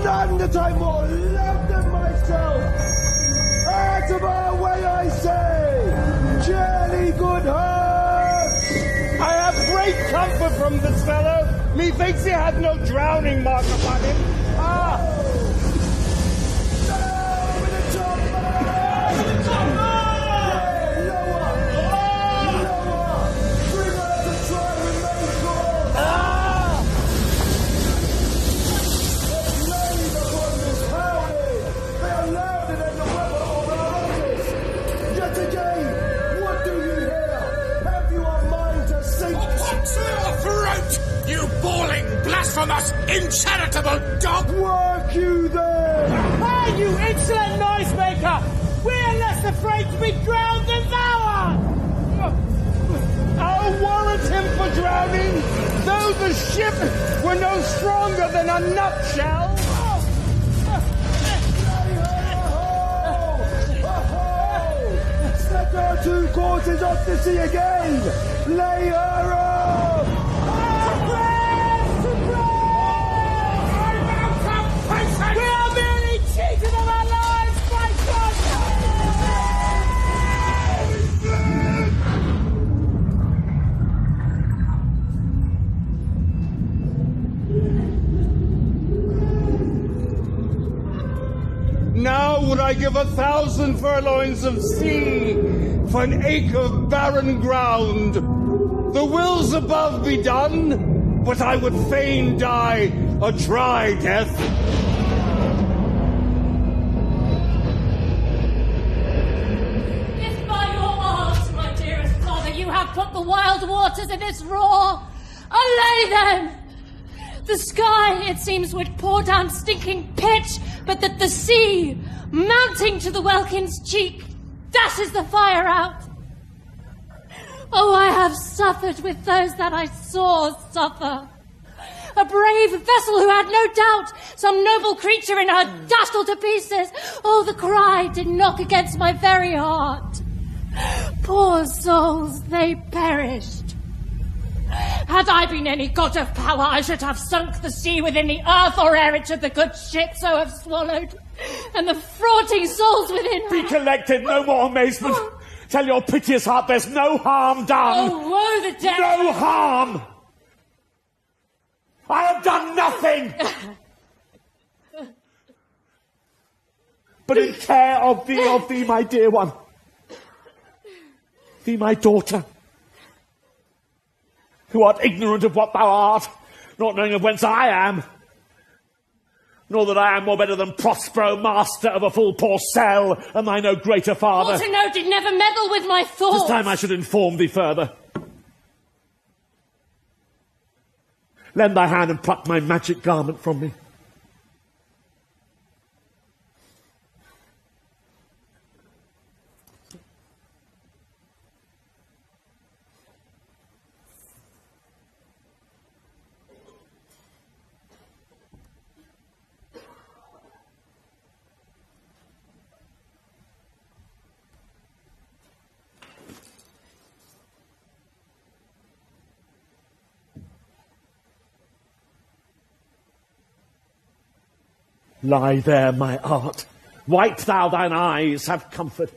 none that I more love than myself. Out of our way, I say! Journey, good hearts! I have great comfort from this fellow. Methinks he hath no drowning mark upon him. You bawling, blasphemous, incharitable dog! Work you there! Ah, you insolent noisemaker! We're less afraid to be drowned than thou art! I'll warrant him for drowning, though the ship were no stronger than a nutshell! Set our two courses off to sea again! Lay her off! We are merely cheated of our lives, my God! Now would I give 1,000 furlongs of sea for an acre of barren ground. The wills above be done, but I would fain die a dry death. If by your art, my dearest father, you have put the wild waters in this roar, allay them! The sky, it seems, would pour down stinking pitch, but that the sea, mounting to the welkin's cheek, dashes the fire out. Oh, I have suffered with those that I saw suffer. A brave vessel who had no doubt some noble creature in her dashed all to pieces. Oh, the cry did knock against my very heart. Poor souls, they perished. Had I been any god of power, I should have sunk the sea within the earth, or ere it should the good ship so have swallowed, and the frauding souls within her. Be collected, no more amazement. Tell your piteous heart there's no harm done. Oh, woe the death! No harm! I have done nothing! But in care of thee, my dear one. Thee, my daughter. Who art ignorant of what thou art, not knowing of whence I am, nor that I am more better than Prospero, master of a full poor cell, and thy no greater father. For to know did never meddle with my thoughts. This time I should inform thee further. Lend thy hand and pluck my magic garment from me. Lie there, my art. Wipe thou thine eyes, have comfort.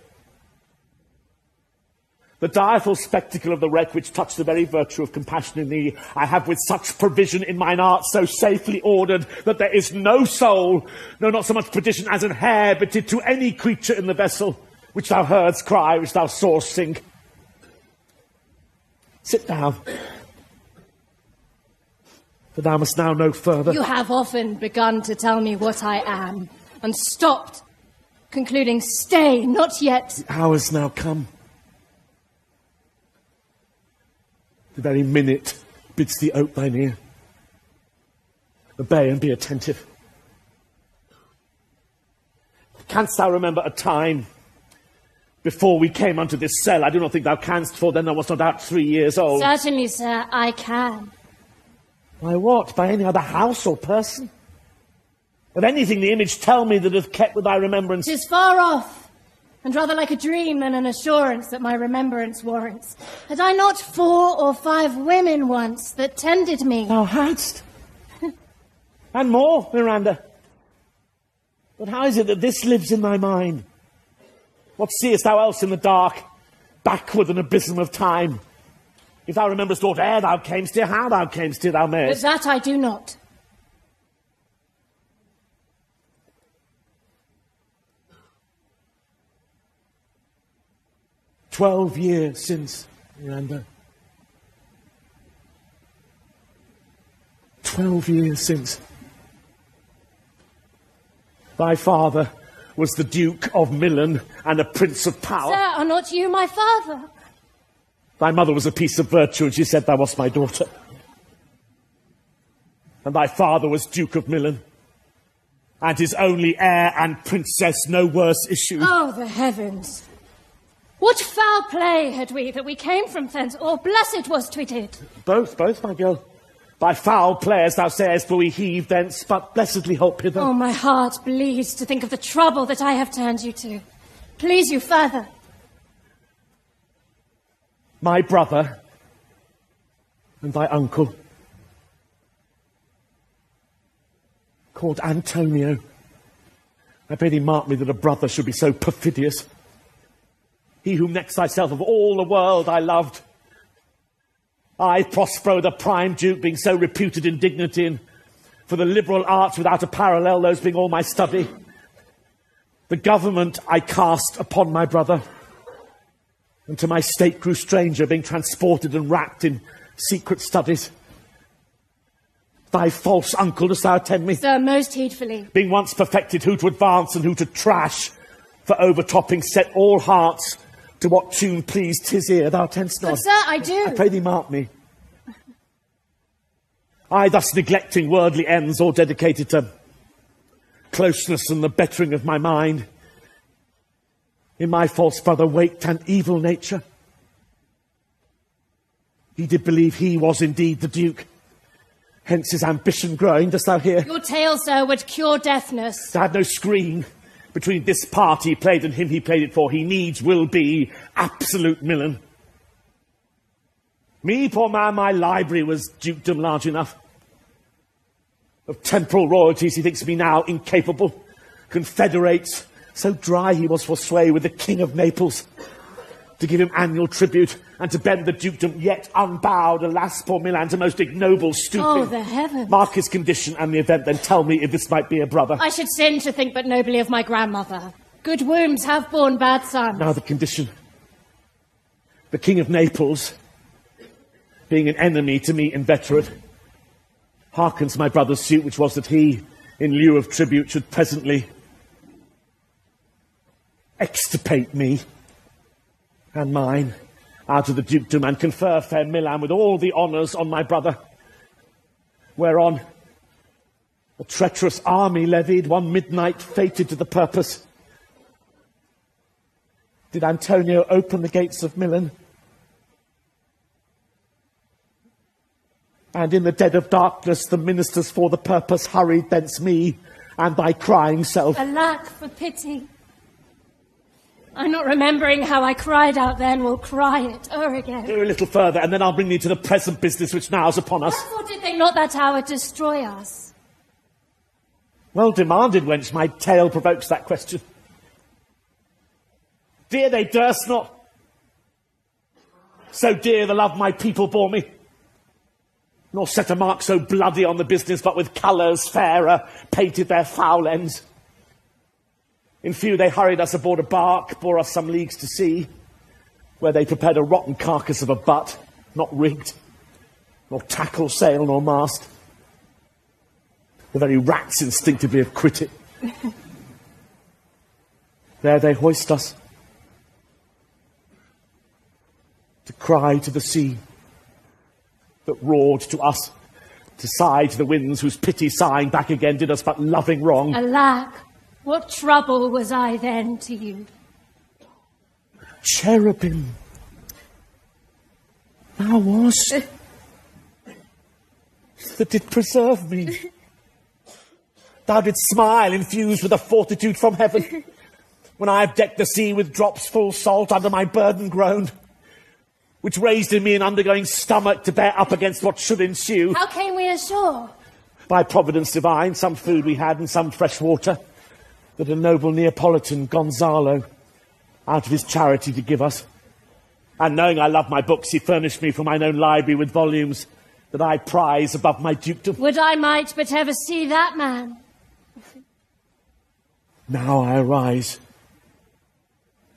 The direful spectacle of the wreck which touched the very virtue of compassion in thee, I have with such provision in mine art so safely ordered, that there is no soul, no, not so much perdition as an hair, bitted to any creature in the vessel, which thou heardst cry, which thou sawest sink. Sit down. For thou must now know further. You have often begun to tell me what I am, and stopped, concluding, stay, not yet. The hour's now come. The very minute bids thee ope thine ear. Obey and be attentive. Canst thou remember a time before we came unto this cell? I do not think thou canst, for then thou wast no doubt 3 years old. Certainly, sir, I can. By what? By any other house or person? Of anything the image tell me that hath kept with thy remembrance? 'Tis far off, and rather like a dream than an assurance that my remembrance warrants. Had I not 4 or 5 women once that tended me? Thou hadst. And more, Miranda. But how is it that this lives in thy mind? What seest thou else in the dark, backward an abysm of time? If thou rememberest aught ere thou camest here, how thou camest here, thou mayest. But that I do not. "12 years since, Miranda. 12 years since. Thy father was the Duke of Milan and a Prince of Power. Sir, are not you my father? Thy mother was a piece of virtue, and she said thou wast my daughter. And thy father was Duke of Milan, and his only heir and princess no worse issue. Oh, the heavens! What foul play had we that we came from thence, or blessed was 'twe did? Both, my girl. By foul play, as thou sayest, for we heave thence, but blessedly hope hither. Oh, my heart bleeds to think of the trouble that I have turned you to. Please you further. My brother and thy uncle, called Antonio. I pray thee mark me that a brother should be so perfidious. He whom next thyself of all the world I loved. I, Prospero, the prime duke, being so reputed in dignity, and for the liberal arts without a parallel, those being all my study. The government I cast upon my brother, and to my state grew stranger, being transported and wrapped in secret studies. Thy false uncle, dost thou attend me? Sir, most heedfully. Being once perfected who to advance and who to trash, for overtopping set all hearts to what tune pleased his ear, thou attend'st not. But sir, I do. I pray thee mark me. I, thus neglecting worldly ends, all dedicated to closeness and the bettering of my mind, in my false brother waked an evil nature. He did believe he was indeed the Duke, hence his ambition growing, dost thou hear? Your tale, sir, would cure deafness. To have no screen between this part he played and him he played it for, he needs will be absolute Milan. Me, poor man, my library was dukedom large enough. Of temporal royalties he thinks me now incapable. Confederates, so dry he was for sway with the King of Naples, to give him annual tribute, and to bend the dukedom yet unbowed. Alas, poor Milan's a most ignoble stooping. Oh, the heavens. Mark his condition and the event, then tell me if this might be a brother. I should sin to think but nobly of my grandmother. Good wombs have borne bad sons. Now the condition. The King of Naples, being an enemy to me inveterate, hearkens my brother's suit, which was that he, in lieu of tribute, should presently extirpate me and mine out of the dukedom, and confer fair Milan with all the honours on my brother. Whereon a treacherous army levied, one midnight fated to the purpose, did Antonio open the gates of Milan, and in the dead of darkness the ministers for the purpose hurried thence me and thy crying self. Alack, for pity. I'm not remembering how I cried out then, will cry it o'er again. Go a little further, and then I'll bring thee to the present business which now is upon us. Wherefore did they not that hour destroy us? Well demanded, wench, my tale provokes that question. Dear they durst not. So dear the love my people bore me. Nor set a mark so bloody on the business, but with colours fairer painted their foul ends. In few they hurried us aboard a bark, bore us some leagues to sea, where they prepared a rotten carcass of a butt, not rigged, nor tackle, sail, nor mast. The very rats instinctively have quit it. There they hoist us, to cry to the sea that roared to us, to sigh to the winds whose pity sighing back again did us but loving wrong. Alack, what trouble was I then to you? Cherubim, thou wast, that did preserve me. Thou didst smile, infused with a fortitude from heaven, when I have decked the sea with drops full salt under my burden groaned, which raised in me an undergoing stomach to bear up against what should ensue. How came we ashore? By providence divine, some food we had and some fresh water. that a noble Neapolitan, Gonzalo, out of his charity to give us. And knowing I love my books, he furnished me from mine own library with volumes that I prize above my dukedom. Would I might but ever see that man! Now I arise.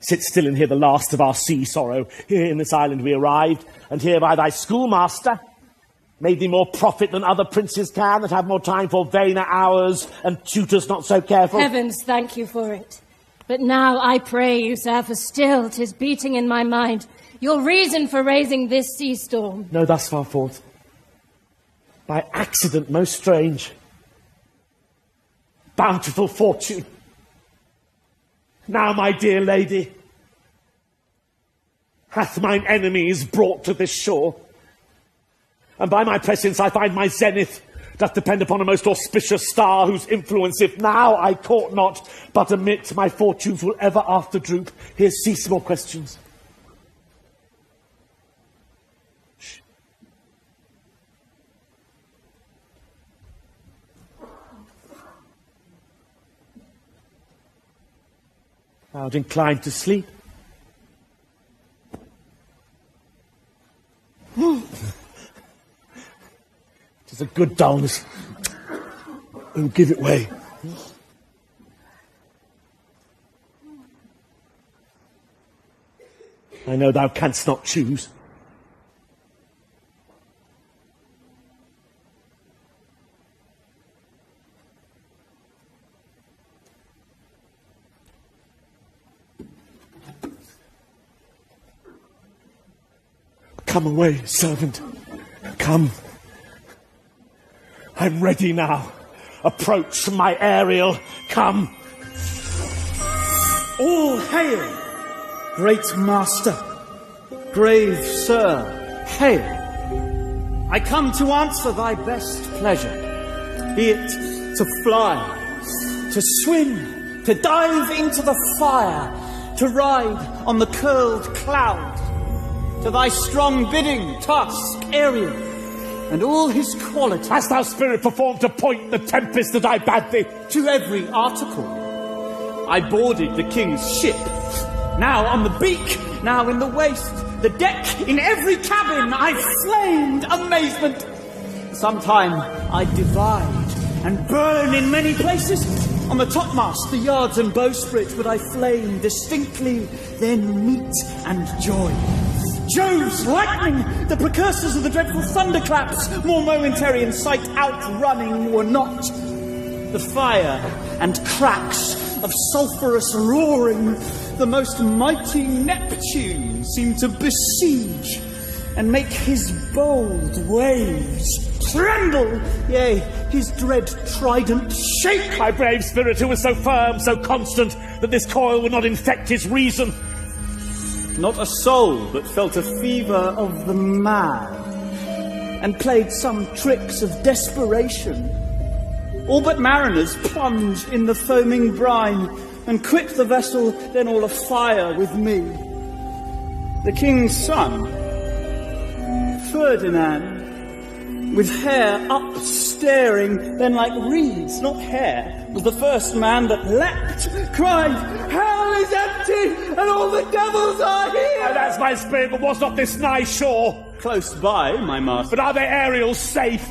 Sit still and hear the last of our sea sorrow. Here in this island we arrived, and here by thy schoolmaster, made thee more profit than other princes can, that have more time for vainer hours, and tutors not so careful. Heavens, thank you for it. But now I pray you, sir, for still 'tis beating in my mind, your reason for raising this sea storm. No, thus far forth. By accident most strange. Bountiful fortune. Now, my dear lady, hath mine enemies brought to this shore, and by my prescience I find my zenith doth depend upon a most auspicious star, whose influence, if now I court not, but omit, my fortunes will ever after droop. Here cease more questions. Shh. Thou'rt inclined to sleep? Tis a good dullness. Oh, give it way. I know thou canst not choose. Come away, servant. Come. I'm ready now. Approach, my Ariel. Come. All hail, great master, grave sir, hail. I come to answer thy best pleasure, be it to fly, to swim, to dive into the fire, to ride on the curled cloud. To thy strong bidding, task, Ariel, and all his qualities. Hast thou spirit performed to point the tempest that I bade thee? To every article. I boarded the king's ship, now on the beak, now in the waist, the deck, in every cabin, I flamed amazement. Sometime I divide and burn in many places. On the topmast, the yards and bowsprit would I flame distinctly, then meet and join. Jove's lightning, the precursors of the dreadful thunderclaps, more momentary in sight outrunning were not. The fire and cracks of sulphurous roaring, the most mighty Neptune seemed to besiege and make his bold waves tremble, yea, his dread trident shake. My brave spirit, who was so firm, so constant, that this coil would not infect his reason. Not a soul but felt a fever of the mad, and played some tricks of desperation. All but mariners plunged in the foaming brine, and quit the vessel, then all afire with me. The king's son, Ferdinand, with hair up staring, then like reeds, not hair, was the first man that leapt, cried, "Hell is empty, and all the devils are here!" Oh, that's my spirit, but was not this nigh shore? Close by, my master. But are their Ariels safe?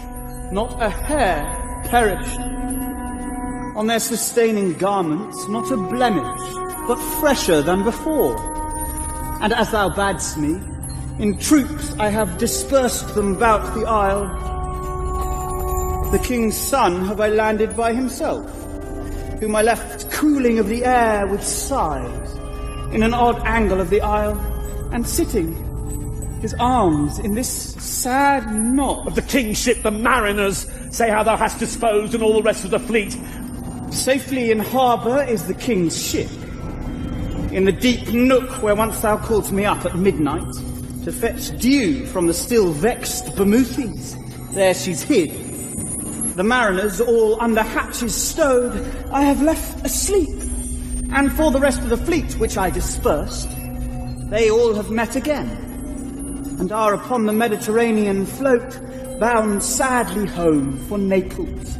Not a hair perished. On their sustaining garments, not a blemish, but fresher than before. And as thou badst me, in troops I have dispersed them about the isle. The king's son have I landed by himself, whom I left cooling of the air with sighs, in an odd angle of the isle, and sitting, his arms in this sad knot. Of the king's ship, the mariners, say how thou hast disposed, and all the rest of the fleet. Safely in harbour is the king's ship, in the deep nook where once thou calledst me up at midnight, to fetch dew from the still vexed Bermoothes. There she's hid. The mariners, all under hatches stowed, I have left asleep. And for the rest of the fleet, which I dispersed, they all have met again, and are upon the Mediterranean float, bound sadly home for Naples,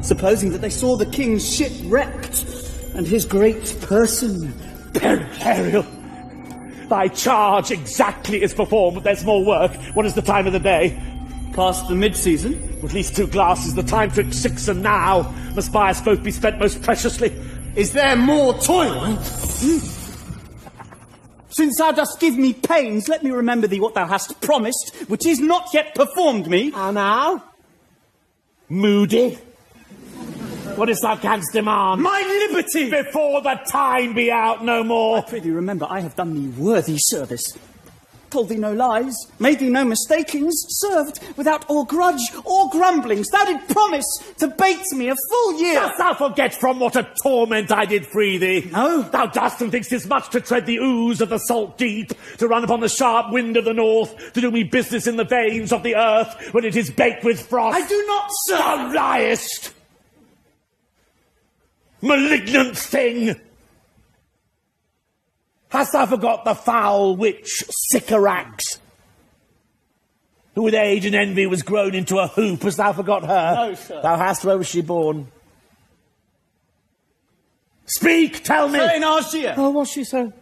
supposing that they saw the king's ship wrecked, and his great person. Ariel, thy charge exactly is performed. There's more work. What is the time of the day? Past the mid-season. At least 2 glasses. The time twixt 6 and now must by us both be spent most preciously. Is there more toil? Since thou dost give me pains, let me remember thee what thou hast promised, which is not yet performed me. And now? Moody? What is thou canst demand? My liberty! Before the time be out no more. I prithee remember I have done thee worthy service. Told thee no lies, made thee no mistakings, served without or grudge or grumblings. Thou did promise to bait me a full year. Dost thou forget from what a torment I did free thee? No. Thou dost and think'st 'tis much to tread the ooze of the salt deep, to run upon the sharp wind of the north, to do me business in the veins of the earth when it is baked with frost. I do not, sir. Thou liest! Malignant thing! Hast thou forgot the foul witch Sycorax, who with age and envy was grown into a hoop? Hast thou forgot her? No, sir. Thou hast, where was she born? Speak, tell me! In Argia. Oh, was she so?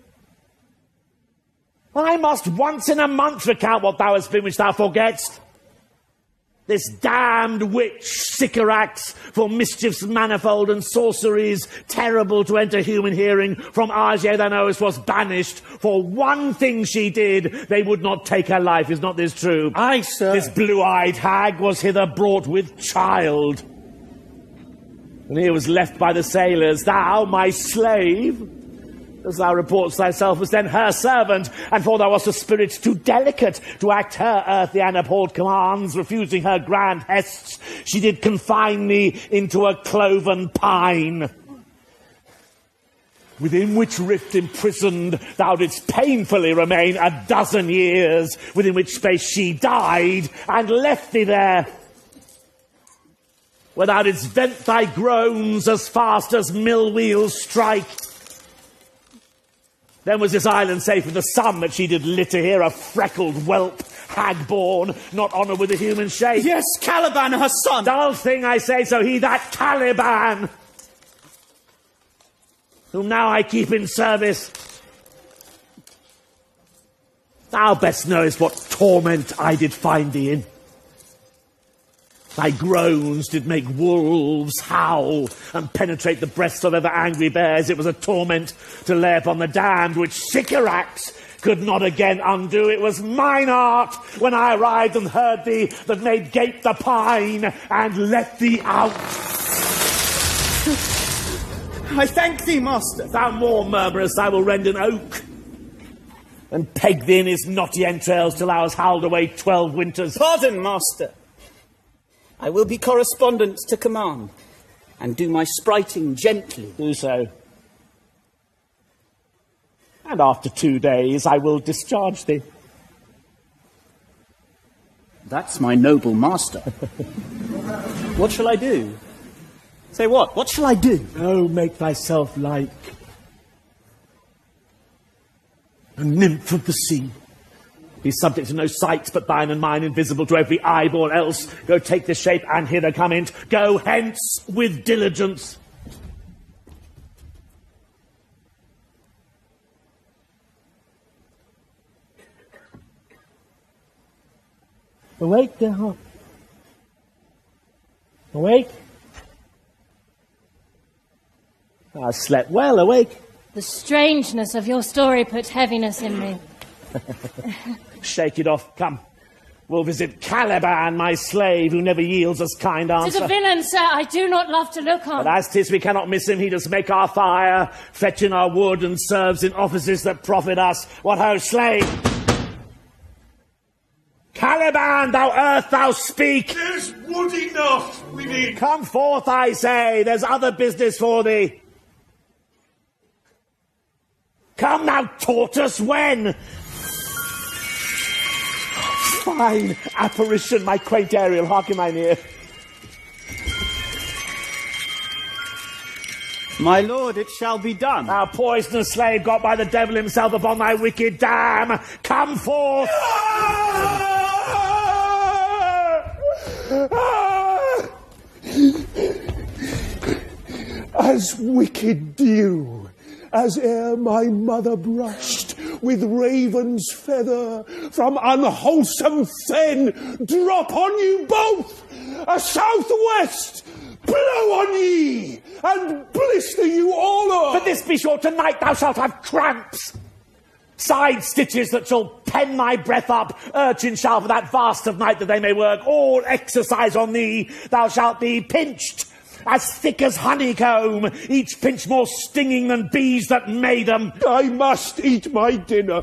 I must once in a month recount what thou hast been which thou forgett'st. This damned witch Sycorax, for mischiefs manifold and sorceries terrible to enter human hearing, from Argia thou knowest was banished. For one thing she did, they would not take her life. Is not this true? Aye, sir. This blue-eyed hag was hither brought with child, and here was left by the sailors. Thou, my slave, as thou reports thyself, was then her servant, and for thou wast a spirit too delicate to act her earthly and abhorred commands, refusing her grand hests, she did confine thee into a cloven pine, within which rift imprisoned thou didst painfully remain 12 years, within which space she died, and left thee there, where thou didst vent thy groans as fast as mill wheels strike. Then was this island safe with the sun that she did litter here, a freckled whelp, hag-born, not honoured with a human shape. Yes, Caliban, her son. Dull thing, I say, so he that Caliban, whom now I keep in service. Thou best knowest what torment I did find thee in. Thy groans did make wolves howl and penetrate the breasts of ever angry bears. It was a torment to lay upon the damned, which Sycorax could not again undo. It was mine art, when I arrived and heard thee, that made gape the pine and let thee out. I thank thee, master. Thou more murmurest, I will rend an oak and peg thee in his knotty entrails till thou hast howled away 12 winters. Pardon, master. I will be correspondent to command, and do my spriting gently. Do so. And after 2 days I will discharge thee. That's my noble master. What shall I do? Say what? What shall I do? Oh, make thyself like a nymph of the sea. Be subject to no sight but thine and mine, invisible to every eyeborn else. Go take this shape and hither come in. Go hence with diligence. Awake, dear heart. Awake. I slept well, awake. The strangeness of your story put heaviness in me. Shake it off, come. We'll visit Caliban, my slave, who never yields us kind answer. 'Tis a villain, sir, I do not love to look on. But as 'tis, we cannot miss him. He does make our fire, fetch in our wood, and serves in offices that profit us. What ho, slave? Caliban, thou earth, thou speak! There's wood enough within. Come forth, I say, there's other business for thee. Come, thou tortoise, when? Fine apparition, my quaint Ariel, hark in mine ear. My lord, it shall be done. Thou poisonous slave got by the devil himself upon thy wicked dam, come forth! as wicked dew, as ere my mother brushed with raven's feather from unwholesome fen, drop on you both, a southwest, blow on ye, and blister you all o'er. But this be sure, tonight thou shalt have cramps, side stitches that shall pen my breath up. Urchin shall for that vast of night that they may work all exercise on thee. Thou shalt be pinched as thick as honeycomb, each pinch more stinging than bees that made them. I must eat my dinner.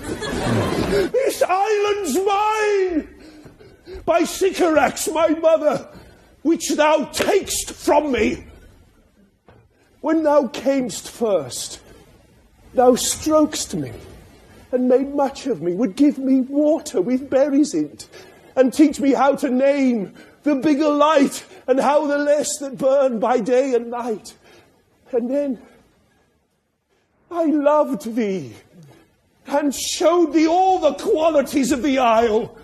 This island's mine, by Sycorax my mother, which thou takest from me. When thou camest first, thou strokest me, and made much of me, would give me water with berries in't, and teach me how to name the bigger light, and how the less that burn by day and night. And then I loved thee, and showed thee all the qualities of the isle,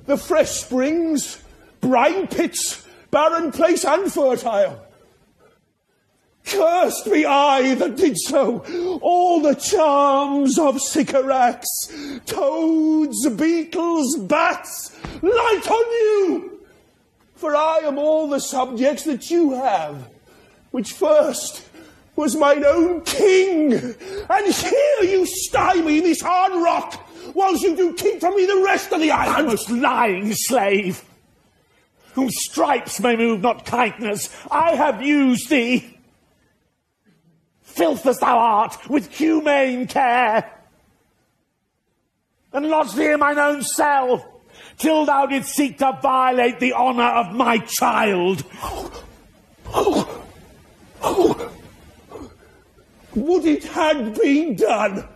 the fresh springs, brine pits, barren place and fertile. Cursed be I that did so. All the charms of Sycorax, toads, beetles, bats, light on you! For I am all the subjects that you have, which first was mine own king. And here you stymie this hard rock, whilst you do keep from me the rest of the island. Most lying slave, whose stripes may move not kindness, I have used thee, filth as thou art, with humane care, and lodged thee in mine own cell, till thou didst seek to violate the honour of my child. Would it had been done!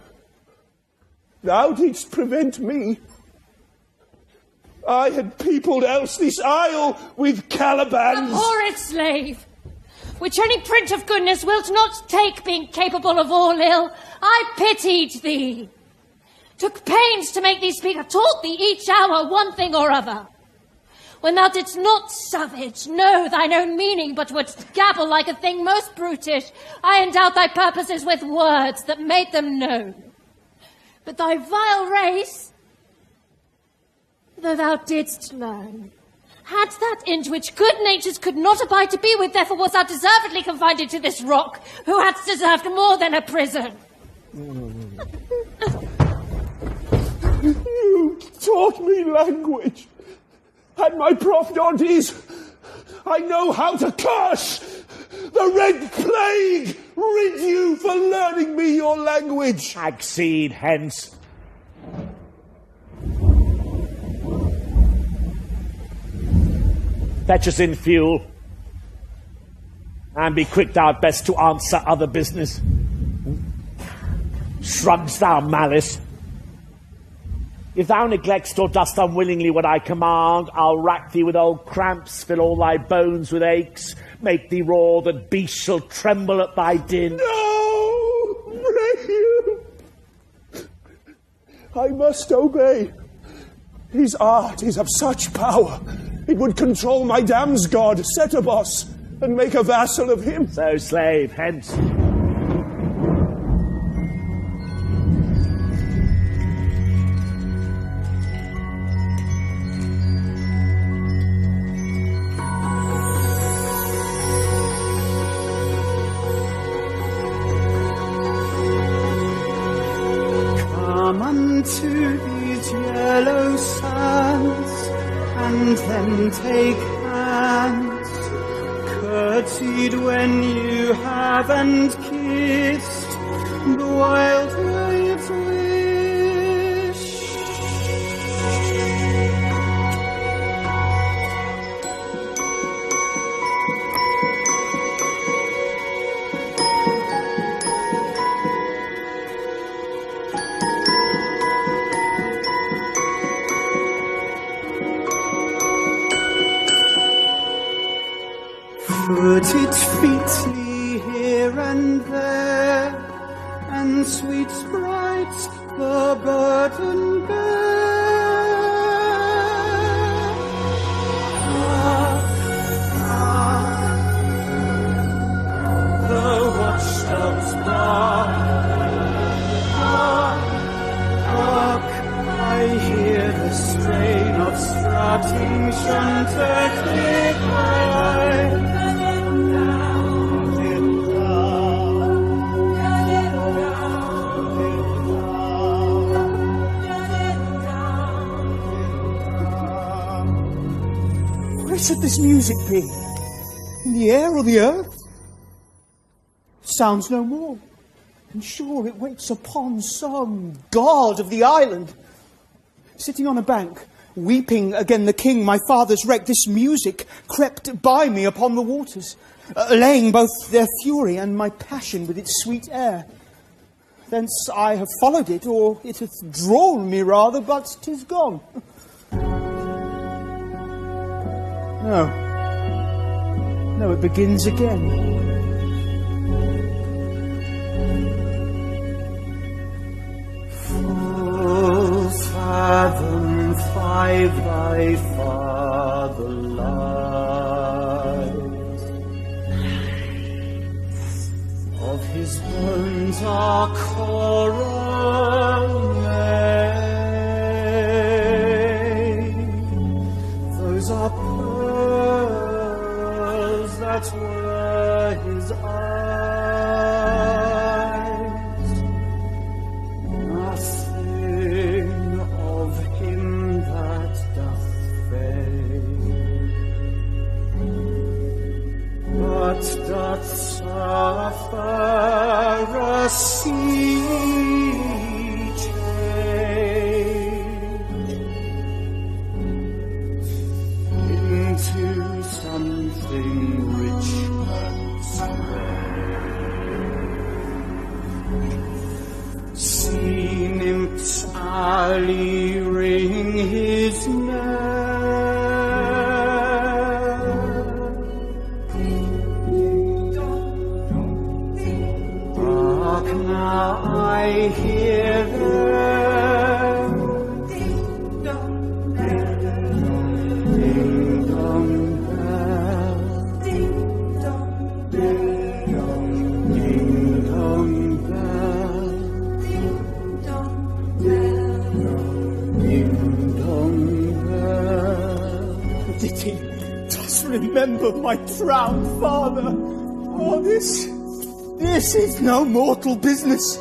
Thou didst prevent me. I had peopled else this isle with Calibans. A horrid slave, which any print of goodness wilt not take, being capable of all ill. I pitied thee, took pains to make thee speak, taught thee each hour one thing or other. When thou didst not, savage, know thine own meaning, but wouldst gabble like a thing most brutish, I endowed thy purposes with words that made them known. But thy vile race, though thou didst learn, had that into which good natures could not abide to be with, therefore was thou deservedly confined into this rock, who hadst deserved more than a prison. You taught me language, and my provenance is, I know how to curse. The Red Plague rid you for learning me your language. Accede hence. Fetch us in fuel, and be quick thou best to answer other business. Shrugs thou malice. If thou neglectst or dost unwillingly what I command, I'll rack thee with old cramps, fill all thy bones with aches, make thee roar that beasts shall tremble at thy din. No! Pray you! I must obey. His art is of such power, it would control my damn's god, Setebos, and make a vassal of him. So, slave, hence. Come unto these yellow sands, and then take hands, curtsied when you have and kissed the wild waves wish. Foot it featly here and there, and sweet sprites the burden bear. Where should this music be? In the air or the earth? Sounds no more. And sure it waits upon some god of the island. Sitting on a bank, weeping again the king, my father's wreck, this music crept by me upon the waters, allaying both their fury and my passion with its sweet air. Thence I have followed it, or it hath drawn me rather, but 'tis gone. No, it begins again. Full fathom 5 thy father lies. Of his bones are coral made. Those are pearls that were his eyes. Nothing of him that doth fade, but doth suffer a sea change into something rich and sweet. Sea nymphs alley ring his Hark now I hear them. Ding dong bell. Ding dong bell. Did he just remember my drowned father? Oh, this is no mortal business,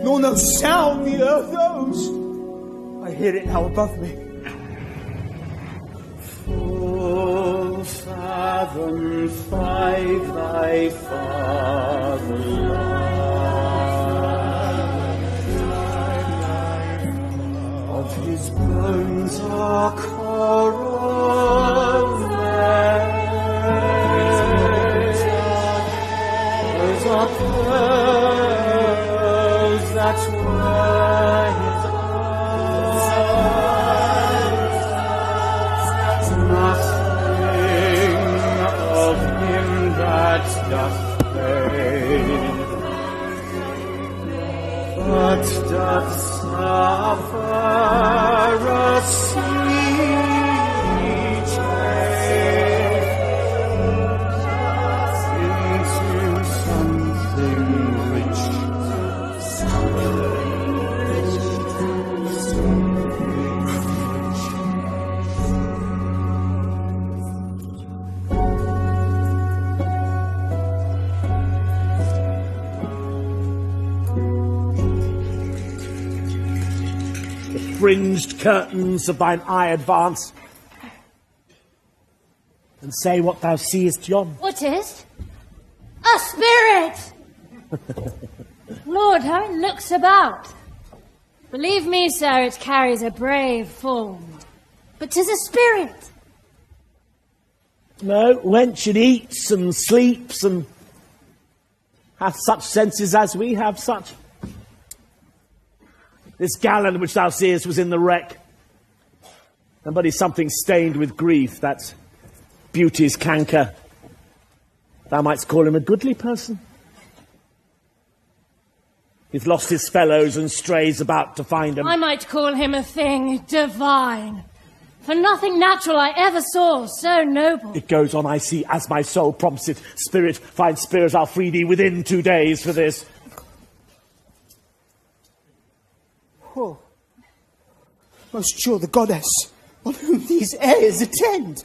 nor no sound the earth owes. I hear it now above me. Full fathom 5 thy father lies. Of his bones are coral made. Those are pearls that were his eyes. Nothing of him that doth fade, but doth suffer a sea change into something rich. Fringed curtains of thine eye advance, and say what thou seest yon. What is? A spirit! Lord, how it looks about. Believe me, sir, it carries a brave form. But 'tis a spirit. No, wench, it eats and sleeps and hath such senses as we have such. This gallon which thou seest was in the wreck, and but is something stained with grief, that's beauty's canker. Thou mightst call him a goodly person. He's lost his fellows and strays about to find them. I might call him a thing divine. For nothing natural I ever saw so noble. It goes on, I see, as my soul prompts it. Spirit, find spirit, I'll free thee within 2 days for this. Oh, most sure the goddess, on whom these airs attend.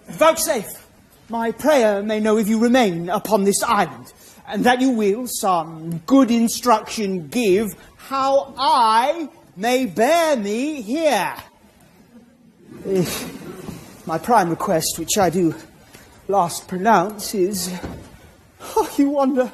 Vouchsafe, my prayer may know if you remain upon this island, and that you will some good instruction give how I may bear me here. My prime request, which I do last pronounce, is, you wonder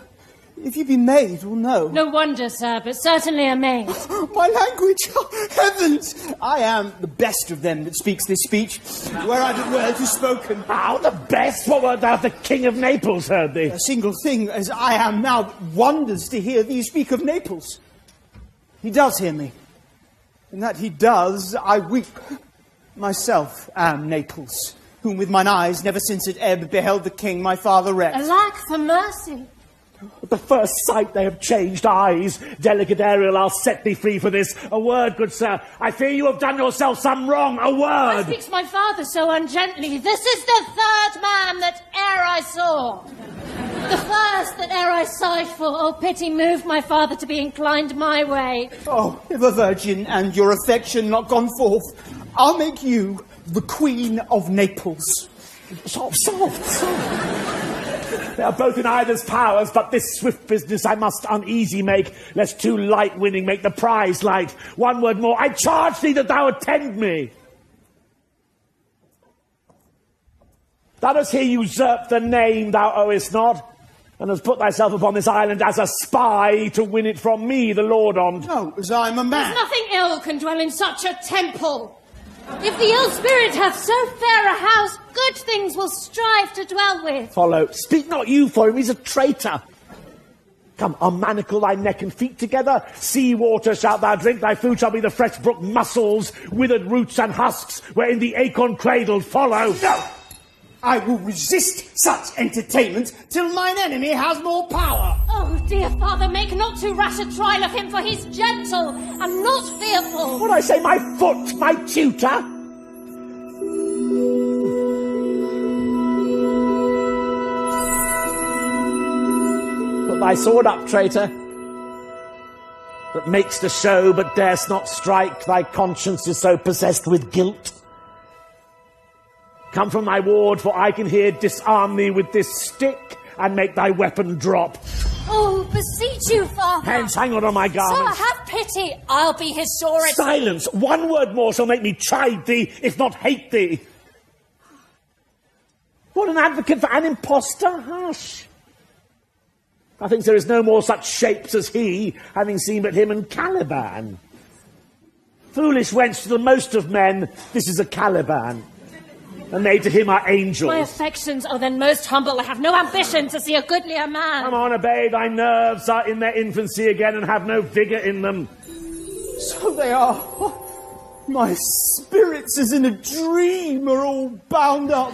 if you be maid or no. No wonder, sir, but certainly a maid. My language, heavens! I am the best of them that speaks this speech, whereas it were to spoken. How the best? What wert thou if the King of Naples heard thee? A single thing, as I am now, wonders to hear thee speak of Naples. He does hear me, and that he does, I weep. Myself am Naples, whom with mine eyes never since at ebb beheld the king my father wrecked. Alack for mercy! At the first sight they have changed eyes. Delicate Ariel, I'll set thee free for this. A word, good sir. I fear you have done yourself some wrong. A Why word. speaks my father so ungently? This is the third man that e'er I saw. The first that e'er I sighed for. Oh, pity moved my father to be inclined my way. Oh, if a virgin and your affection not gone forth, I'll make you the Queen of Naples. Soft. They are both in either's powers, but this swift business I must uneasy make, lest too light winning make the prize light. One word more, I charge thee that thou attend me. Thou dost here usurp the name thou owest not, and hast put thyself upon this island as a spy to win it from me, the lord on't. No, as I'm a man. There's nothing ill can dwell in such a temple. If the ill spirit hath so fair a house, good things will strive to dwell with. Follow. Speak not you for him, he's a traitor. Come, I'll manacle thy neck and feet together. Sea water shalt thou drink, thy food shall be the fresh brook mussels, withered roots and husks, wherein the acorn cradled. Follow. No! I will resist such entertainment till mine enemy has more power. Oh, dear father, make not too rash a trial of him, for he's gentle and not fearful. What I say, my foot, my tutor? Put thy sword up, traitor, that makes the show but darest not strike. Thy conscience is so possessed with guilt. Come from thy ward, for I can here disarm thee with this stick and make thy weapon drop. Oh, beseech you, father. Hence, hang on my garments. Sir, have pity. I'll be his surety. Silence! One word more shall make me chide thee, if not hate thee. What an advocate for an impostor? Hush. I think there is no more such shapes as he, having seen but him and Caliban. Foolish wench, to the most of men, this is a Caliban. And they to him are angels. My affections are then most humble. I have no ambition to see a goodlier man. Come on, obey, thy nerves are in their infancy again and have no vigour in them. So they are. My spirits, as in a dream, are all bound up.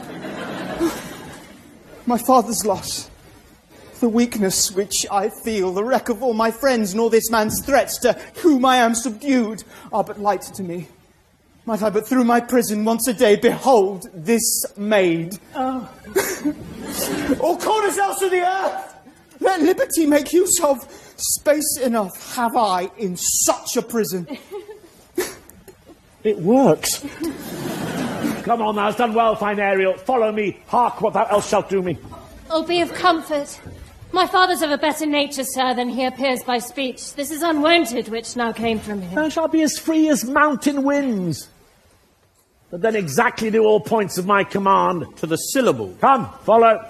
My father's loss, the weakness which I feel, the wreck of all my friends, nor this man's threats to whom I am subdued, are but light to me. Might I but through my prison once a day behold this maid. All corners else of the earth, let liberty make use of. Space enough have I in such a prison. It works. Come on, thou hast done well, fine Ariel. Follow me. Hark what thou else shalt do me. Oh, be of comfort. My father's of a better nature, sir, than he appears by speech. This is unwonted which now came from him. Thou shalt be as free as mountain winds. But then exactly do all points of my command. To the syllable. Come, follow.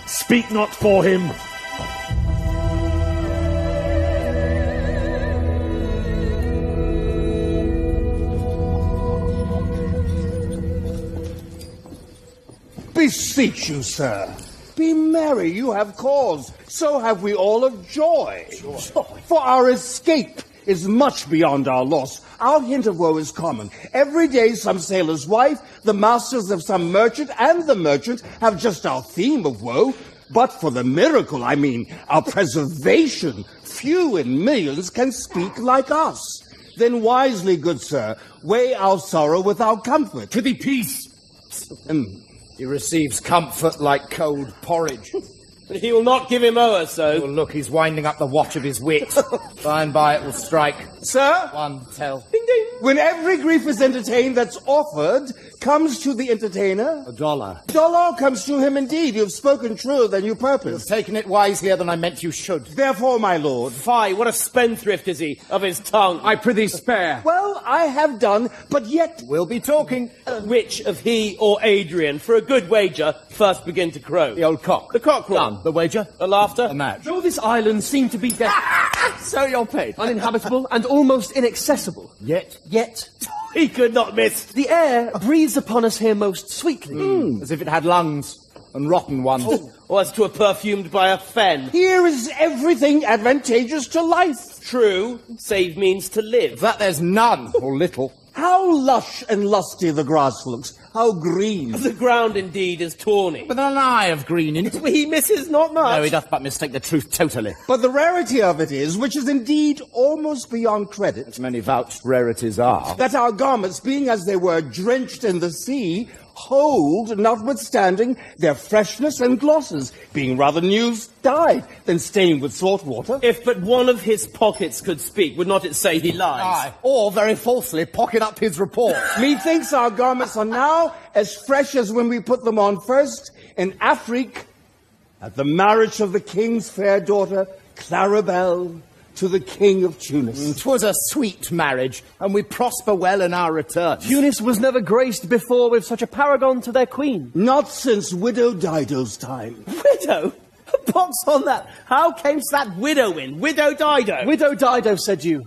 Speak not for him. Beseech you, sir. Be merry, you have cause. So have we all of joy. For our escape is much beyond our loss. Our hint of woe is common. Every day some sailor's wife, the masters of some merchant, and the merchant have just our theme of woe. But for the miracle, I mean, our preservation, few in millions can speak like us. Then wisely, good sir, weigh our sorrow with our comfort. Prithee, peace. He receives comfort like cold porridge. But he will not give him o'er, so. Oh, look, he's winding up the watch of his wit. By and by it will strike. Sir? One tell. Ding, ding. When every grief is entertained that's offered comes to the entertainer, $1. dollar comes to him indeed. You've spoken truer than you purposed. Taken it wiselier than I meant you should. Therefore, my lord. Fie, what a spendthrift is he, of his tongue. I prithee spare. Well, I have done, but yet... We'll be talking. Which of he or Adrian, for a good wager, first begin to crow? The old cock. The cockerel. Done. The wager. The laughter. The match. Though this island seemed to be So you're paid. uninhabitable and almost inaccessible, Yet. He could not miss. the air breathes upon us here most sweetly. As if it had lungs. And rotten ones. Or as 'twere perfumed by a fen. Here is everything advantageous to life. True, save means to live. That there's none, or little. How lush and lusty the grass looks. How green. The ground indeed is tawny. With an eye of green in it. He misses not much. No, he doth but mistake the truth totally. But the rarity of it is, which is indeed almost beyond credit, As many vouched rarities are. that our garments, being as they were drenched in the sea, hold, notwithstanding their freshness and glosses, being rather new dyed than stained with salt water. If but one of his pockets could speak, would not it say he lies? Aye. Or, very falsely, pocket up his report. Methinks our garments are now as fresh as when we put them on first in Afrique at the marriage of the king's fair daughter, Clarabelle, to the king of Tunis. 'Twas a sweet marriage, and we prosper well in our return. Tunis was never graced before with such a paragon to their queen. Not since Widow Dido's time. Widow? Pox on that. How camest that widow in? Widow Dido? Widow Dido, said you.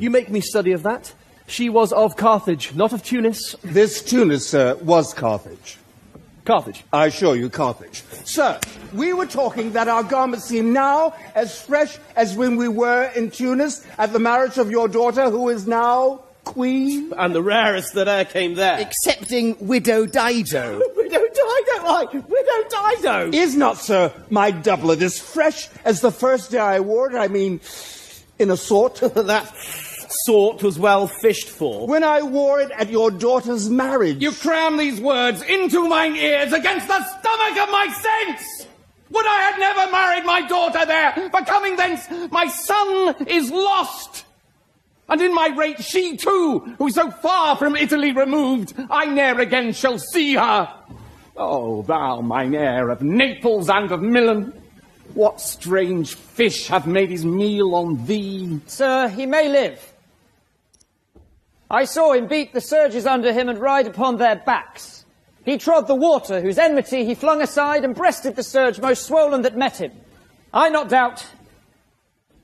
You make me study of that. She was of Carthage, not of Tunis. This Tunis, sir, was Carthage. Carthage. I assure you, Carthage. Sir, we were talking that our garments seem now as fresh as when we were in Tunis at the marriage of your daughter, who is now queen. And the rarest that e'er came there. Excepting Widow Dido. Widow Dido, aye, Widow Dido! Is not, sir, my doublet as fresh as the first day I wore it? I mean, in a sort. That sort was well fished for. When I wore it at your daughter's marriage. You cram these words into mine ears against the stomach of my sense! Would I had never married my daughter there, for coming thence my son is lost! And in my rate she too, who so far from Italy removed, I ne'er again shall see her. Oh, thou mine heir of Naples and of Milan, what strange fish hath made his meal on thee? Sir, he may live. I saw him beat the surges under him and ride upon their backs. He trod the water, whose enmity he flung aside, and breasted the surge most swollen that met him. I not doubt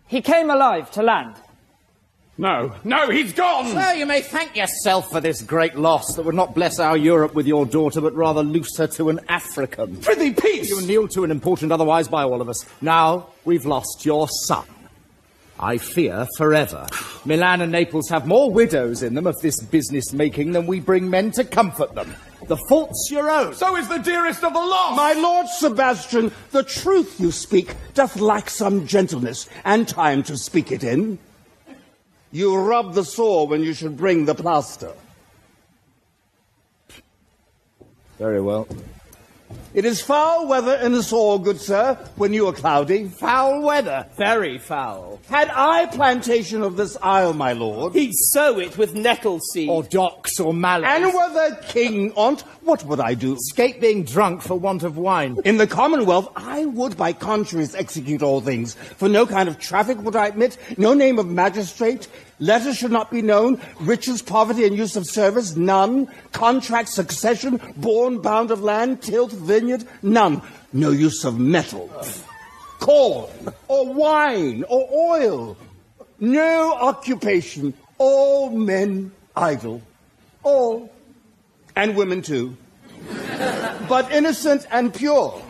he came alive to land. No, he's gone! Sir, you may thank yourself for this great loss that would not bless our Europe with your daughter, but rather loose her to an African. Prithee, peace! You kneel to an important otherwise by all of us. Now we've lost your son. I fear forever. Milan and Naples have more widows in them of this business making than we bring men to comfort them. The fault's your own. So is the dearest of the lost! My lord Sebastian, the truth you speak doth lack some gentleness and time to speak it in. You rub the sore when you should bring the plaster. Very well. It is foul weather in us all, good sir, when you are cloudy. Foul weather. Very foul. Had I plantation of this isle, my lord, He'd sow it with nettle seed. Or docks or mallows. and were the king on't, what would I do? escape being drunk for want of wine. In the Commonwealth, I would by contraries execute all things. For no kind of traffic would I admit, no name of magistrate, letters should not be known, riches, poverty, and use of service, none, contract, succession, born, bound of land, tilt, vineyard, none. No use of metal, corn, or wine, or oil. No occupation, all men idle, all, and women too, but innocent and pure.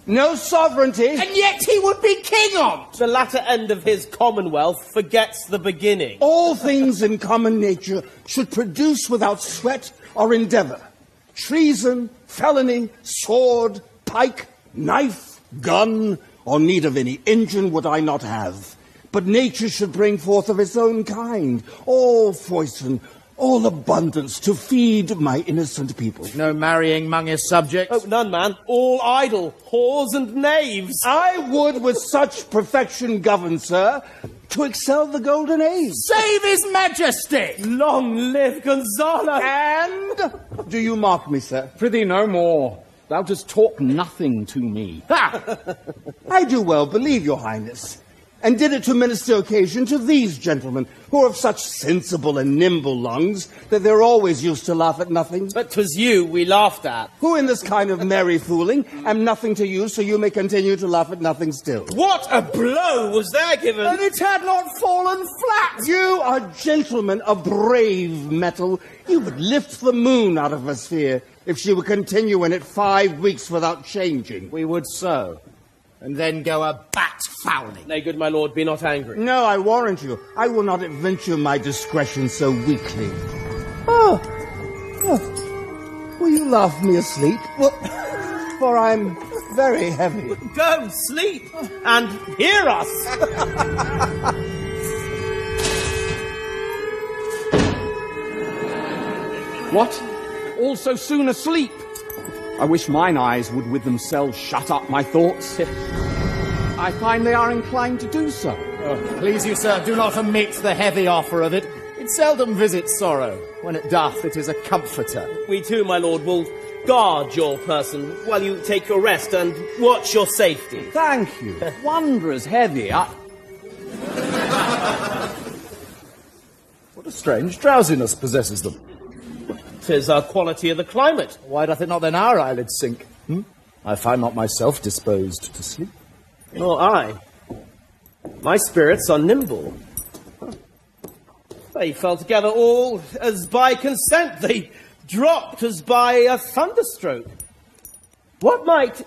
No sovereignty. And yet he would be king on't! The latter end of his commonwealth forgets the beginning. All things in common nature should produce without sweat or endeavour. Treason, felony, sword, pike, knife, gun, or need of any engine would I not have. But nature should bring forth of its own kind all foison, all abundance to feed my innocent people. No marrying among his subjects? Oh, none, man. All idle, whores and knaves. I would with such perfection govern, sir, to excel the golden age. Save his majesty! Long live Gonzalo! And do you mark me, sir? Prithee no more. Thou dost talk nothing to me. Ha! I do well believe, your highness, and did it to minister occasion to these gentlemen, who are of such sensible and nimble lungs that they're always used to laugh at nothing. But 'twas you we laughed at. Who in this kind of merry fooling am nothing to you, so you may continue to laugh at nothing still. What a blow was there given! And it had not fallen flat! You are gentlemen of brave metal. You would lift the moon out of her sphere if she would continue in it 5 weeks without changing. We would so, and then go a bat fowling. Nay, good my lord, be not angry. No, I warrant you, I will not adventure my discretion so weakly. Oh, will you laugh me asleep? Well, for I'm very heavy. Go, sleep, and hear us! What? All so soon asleep? I wish mine eyes would with themselves shut up my thoughts. I find they are inclined to do so. Oh, please you, sir, do not omit the heavy offer of it. It seldom visits sorrow. When it doth, it is a comforter. We too, my lord, will guard your person while you take your rest and watch your safety. Thank you. Wondrous heavy. What a strange drowsiness possesses them. 'Tis our quality of the climate. Why doth it not then our eyelids sink? I find not myself disposed to sleep. Nor I. My spirits are nimble. They fell together all as by consent. They dropped as by a thunderstroke. What might...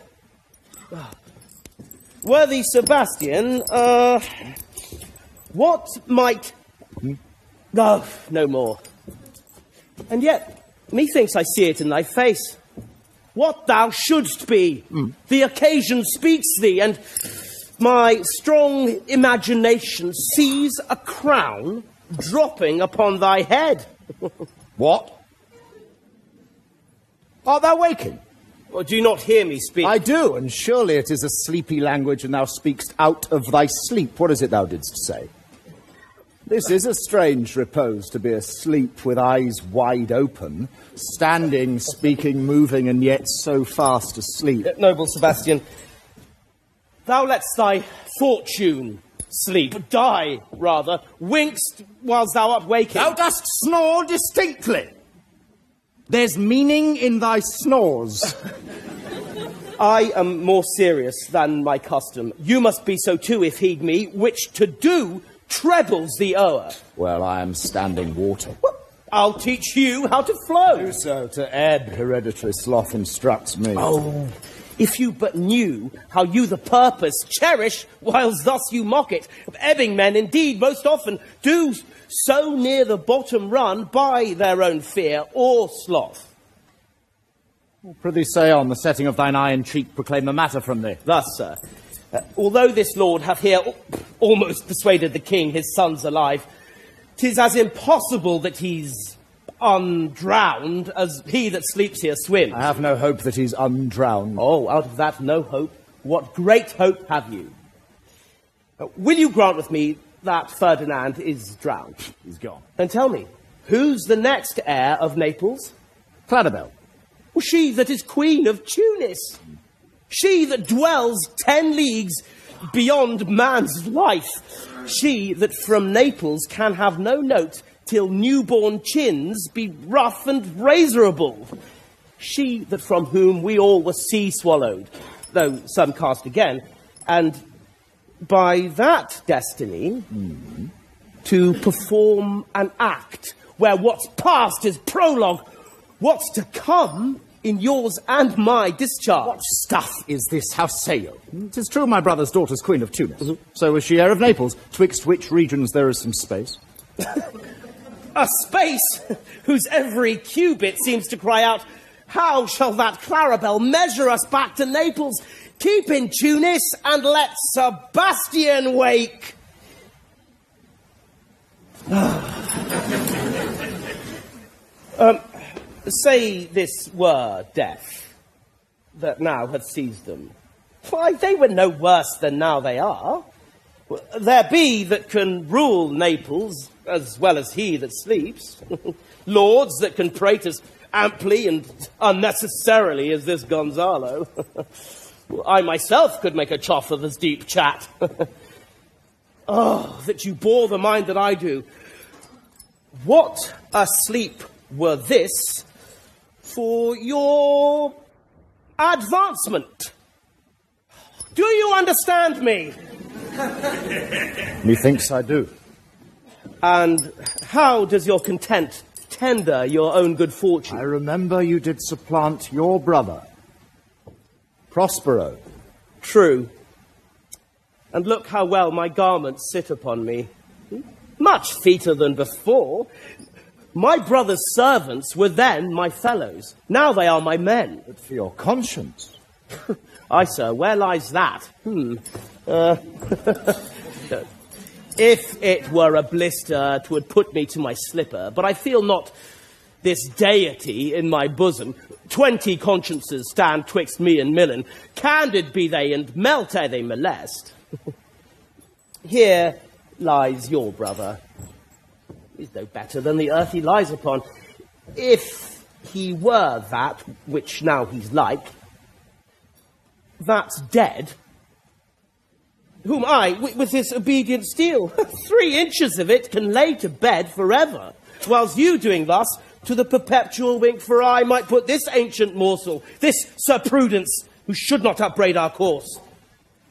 Worthy Sebastian, what might... No, no more. And yet, methinks I see it in thy face. What thou shouldst be. The occasion speaks thee, and my strong imagination sees a crown dropping upon thy head. What? Art thou waking? Or do you not hear me speak? I do, and surely it is a sleepy language, and thou speakst out of thy sleep. What is it thou didst say? This is a strange repose, to be asleep with eyes wide open, standing, speaking, moving, and yet so fast asleep. Noble Sebastian, thou lett'st thy fortune sleep, die, rather, winkst whilst thou art waking. Thou dost snore distinctly. There's meaning in thy snores. I am more serious than my custom. You must be so too, if heed me, which to do trebles the o'er. Well, I am standing water. I'll teach you how to flow. Do so, to ebb hereditary sloth instructs me. Oh, if you but knew how you the purpose cherish, whilst thus you mock it. Ebbing men, indeed, most often do so near the bottom run by their own fear or sloth. Prithee say on, the setting of thine eye and cheek proclaim the matter from thee. Thus, sir, although this lord hath here almost persuaded the king his son's alive, 'tis as impossible that he's undrowned as he that sleeps here swims. I have no hope that he's undrowned. Oh, out of that no hope. What great hope have you? Will you grant with me that Ferdinand is drowned? He's gone. And tell me, who's the next heir of Naples? Claribel. Well, she that is queen of Tunis. She that dwells 10 leagues beyond man's life. She that from Naples can have no note till newborn chins be rough and razorable. She that from whom we all were sea-swallowed, though some cast again, and by that destiny to perform an act where what's past is prologue, what's to come in yours and my discharge. What stuff is this? How say you? 'Tis true my brother's daughter's queen of Tunis. So was she heir of Naples, twixt which regions there is some space. A space whose every cubit seems to cry out, how shall that Claribel measure us back to Naples? Keep in Tunis and let Sebastian wake. Say this were death that now hath seized them. Why, they were no worse than now they are. There be that can rule Naples as well as he that sleeps. Lords that can prate as amply and unnecessarily as this Gonzalo. I myself could make a choff of this deep chat. Oh, that you bore the mind that I do. What a sleep were this for your advancement? Do you understand me? Methinks I do. And how does your content tender your own good fortune? I remember you did supplant your brother, Prospero. True. And look how well my garments sit upon me. Much feeter than before. My brother's servants were then my fellows. Now they are my men. But for your conscience. Aye, sir, where lies that? If it were a blister, 'twould put me to my slipper, but I feel not this deity in my bosom. 20 consciences stand twixt me and Millen. Candid be they, and melt ere they molest. Here lies your brother. He's no better than the earth he lies upon. If he were that, which now he's like, that's dead, whom I, with this obedient steel, 3 inches of it can lay to bed forever, whilst you doing thus, to the perpetual wink, for I might put this ancient morsel, this Sir Prudence, who should not upbraid our course.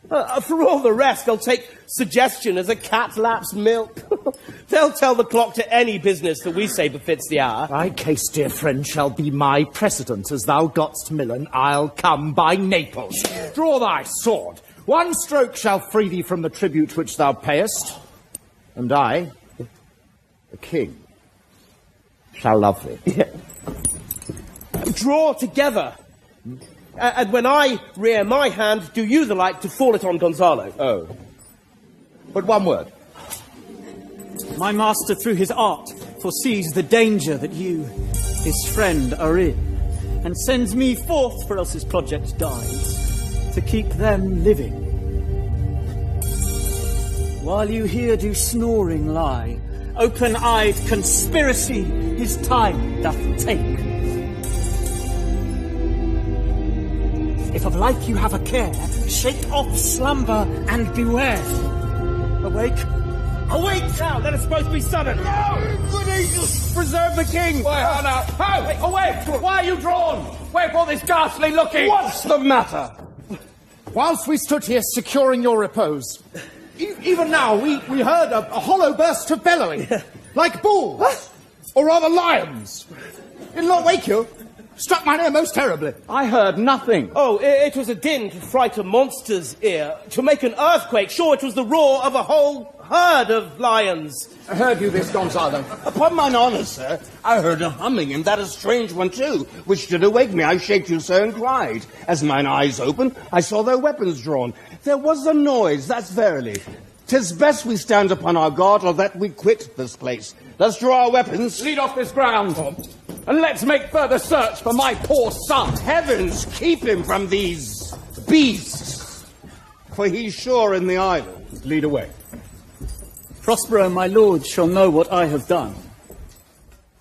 For all the rest, I'll take suggestion as a cat laps milk. They'll tell the clock to any business that we say befits the hour. Thy case, dear friend, shall be my precedent. As thou gotst Milan, I'll come by Naples. Draw thy sword. One stroke shall free thee from the tribute which thou payest, and I, the king, shall love thee. Draw together. And when I rear my hand, do you the like to fall it on Gonzalo. Oh. But one word. My master, through his art, foresees the danger that you, his friend, are in, and sends me forth, for else his project dies, to keep them living. While you here do snoring lie, open-eyed conspiracy his time doth take. If of like you have a care, shake off slumber and beware. Awake. Awake now! Let us both be sudden! No! Good angels, preserve the king! Why, Hannah? How? Awake! Why are you drawn? Wherefore this ghastly looking? What's the matter? Whilst we stood here securing your repose, even now we heard a hollow burst of bellowing, like bulls, or rather lions. Did not wake you? Struck mine ear most terribly. I heard nothing. Oh, it was a din to fright a monster's ear, to make an earthquake. Sure, it was the roar of a whole herd of lions. Heard you this, Gonzalo? Upon mine honour, sir, I heard a humming, and that a strange one too, which did awake me. I shaked you, sir, and cried. As mine eyes opened, I saw their weapons drawn. There was a noise, that's verily. 'Tis best we stand upon our guard, or that we quit this place. Let's draw our weapons. Lead off this ground, and let's make further search for my poor son. Heavens, keep him from these beasts, for he's sure in the island. Lead away. Prospero, my lord, shall know what I have done.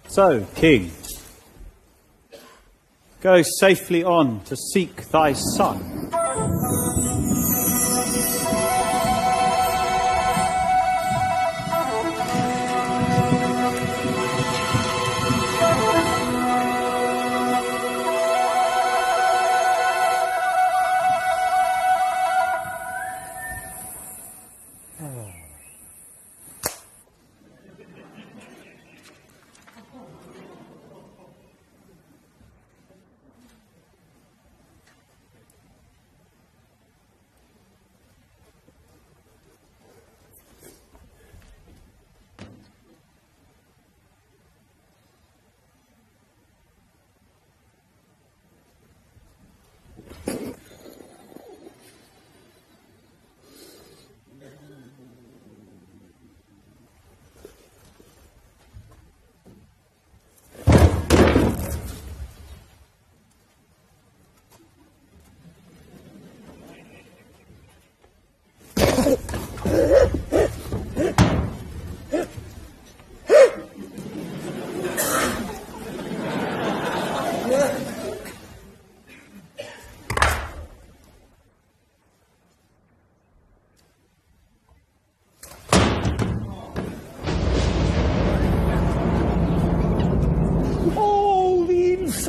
So, king, go safely on to seek thy son.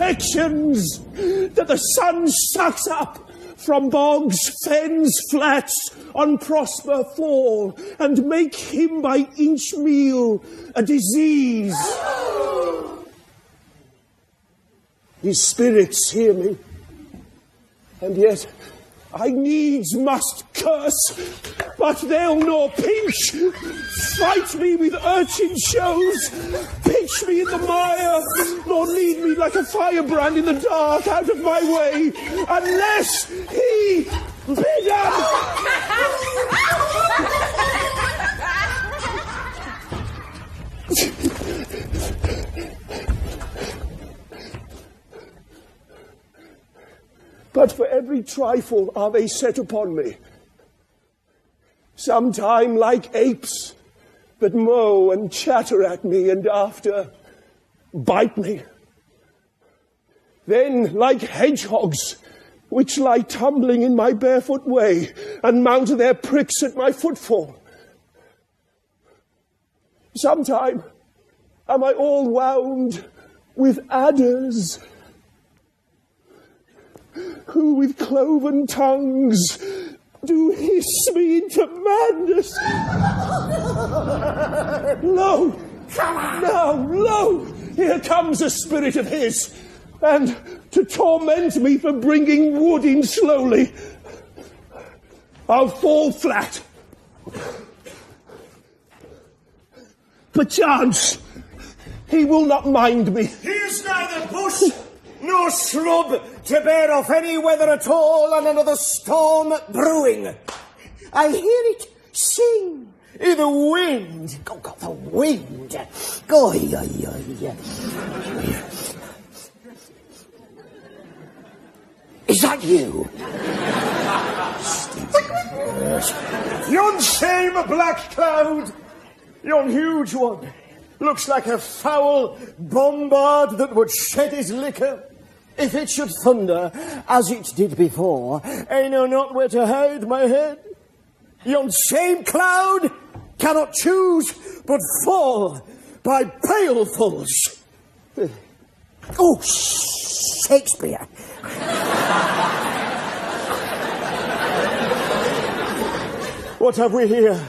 affections that the sun sucks up from bogs, fens, flats, on prosper fall, and make him by inch meal a disease. His spirits hear me, and yet I needs must curse, but they'll nor pinch, fight me with urchin shows, pitch me in the mire, nor lead me like a firebrand in the dark out of my way, unless he bid But for every trifle are they set upon me. Sometime like apes that mow and chatter at me and after bite me. Then like hedgehogs which lie tumbling in my barefoot way and mount their pricks at my footfall. Sometime am I all wound with adders, who with cloven tongues do hiss me into madness. Lo! Now, lo! Here comes a spirit of his, and to torment me for bringing wood in slowly, I'll fall flat. Perchance he will not mind me. He is neither bush nor shrub to bear off any weather at all, and another storm brewing. I hear it sing in the wind. Oh, God, the wind. Go, Is that you? Yon same black cloud, yon huge one, looks like a foul bombard that would shed his liquor. If it should thunder, as it did before, I know not where to hide my head. Yon same cloud cannot choose but fall by pailfuls. Oh, Shakespeare. What have we here?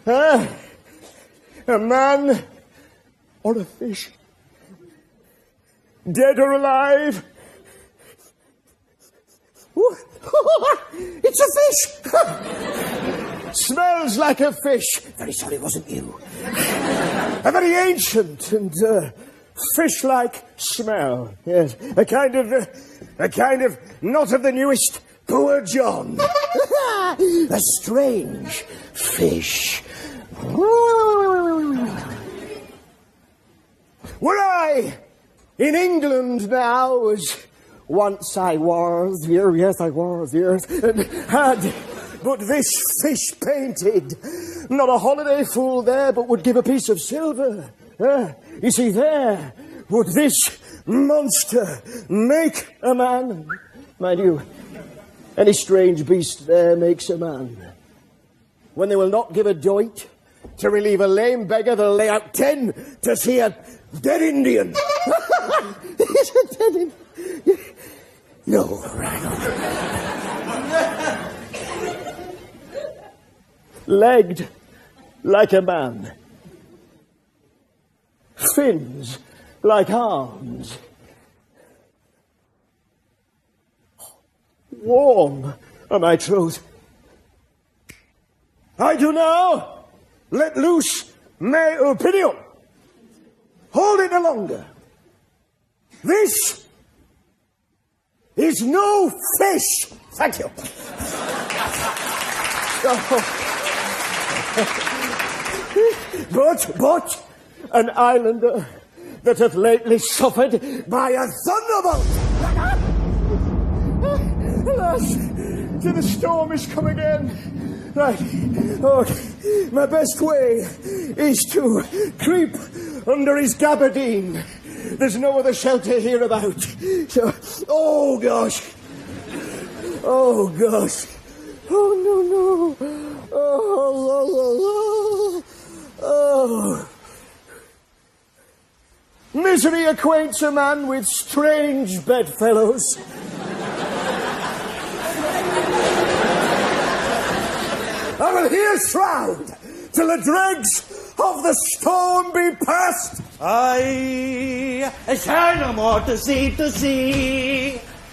Huh? A man or a fish? Dead or alive? It's a fish! Smells like a fish. Very sorry it wasn't you. A very ancient and fish-like smell. Yes, a kind of not of the newest Poor John. A strange fish. Were I in England now, as once I was, yes, I was, yes, and had but this fish painted, not a holiday fool there, but would give a piece of silver. You see, there would this monster make a man. Mind you, any strange beast there makes a man. When they will not give a doit to relieve a lame beggar, they'll lay out 10 to see a dead Indian. Is a dead Indian? No, right. Legged like a man. Fins like arms. Warm are my troth. I do now let loose my opinion. Hold it no longer. This is no fish. Thank you. But an islander that hath lately suffered by a thunderbolt. Alas, to the storm is come again. Right. Oh, my best way is to creep under his gabardine. There's no other shelter hereabout. So, oh gosh. Oh gosh. Oh no. Oh. Misery acquaints a man with strange bedfellows. I will here shroud till the dregs of the storm be past. I shall no more to see.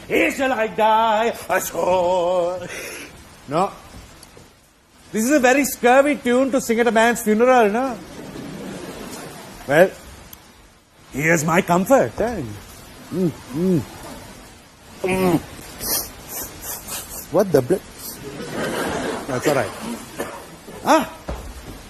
Here shall I die ashore. No. This is a very scurvy tune to sing at a man's funeral, no? Well, here's my comfort. Eh? What the That's all right.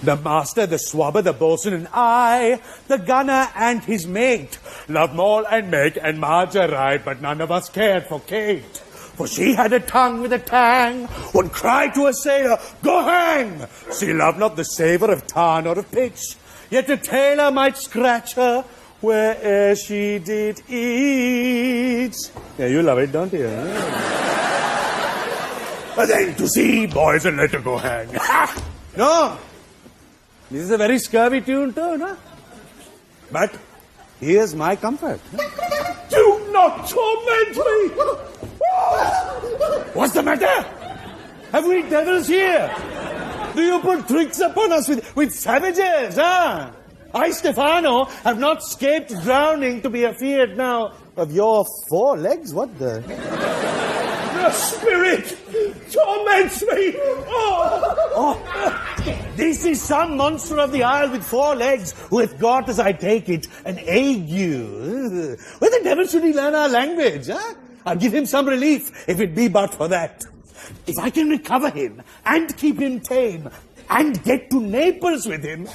The master, the swabber, the boatswain, and I, the gunner and his mate, loved Moll and Meg and Marjorie, but none of us cared for Kate. For she had a tongue with a tang, one cried to a sailor, "Go hang!" She loved not the savour of tar nor of pitch, yet a tailor might scratch her where'er she did eat. Yeah, you love it, don't you? But then to sea, boys, and let her go hang. No! This is a very scurvy tune too, no? But here's my comfort. Do not torment me! What's the matter? Have we devils here? Do you put tricks upon us with savages, huh? I, Stefano, have not escaped drowning to be afeard now of your 4 legs. What the? The spirit torments me! This is some monster of the isle with 4 legs who hath got, as I take it, an ague. Where the devil should he learn our language, huh? I'll give him some relief, if it be but for that. If I can recover him, and keep him tame, and get to Naples with him,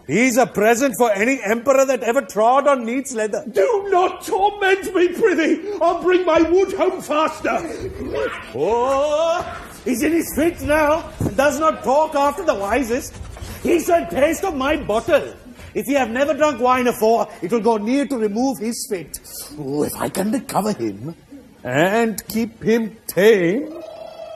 he's a present for any emperor that ever trod on neat's leather. Do not torment me, prithee! I'll bring my wood home faster! Oh, he's in his fit now, and does not talk after the wisest. He shall taste of my bottle. If he have never drunk wine afore, it will go near to remove his fit. Oh, if I can recover him, and keep him tame,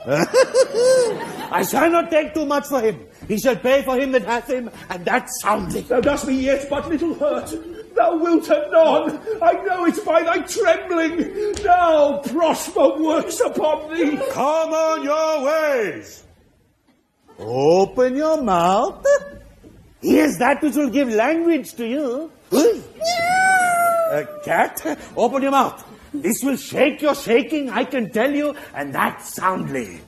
I shall not take too much for him. He shall pay for him that hath him, and that soundly. Thou dost me yet but little hurt. Thou wilt anon. I know it by thy trembling. Now prosper works upon thee. Come on your ways. Open your mouth. Here's that which will give language to you. Cat, open your mouth. This will shake your shaking, I can tell you, and that soundly.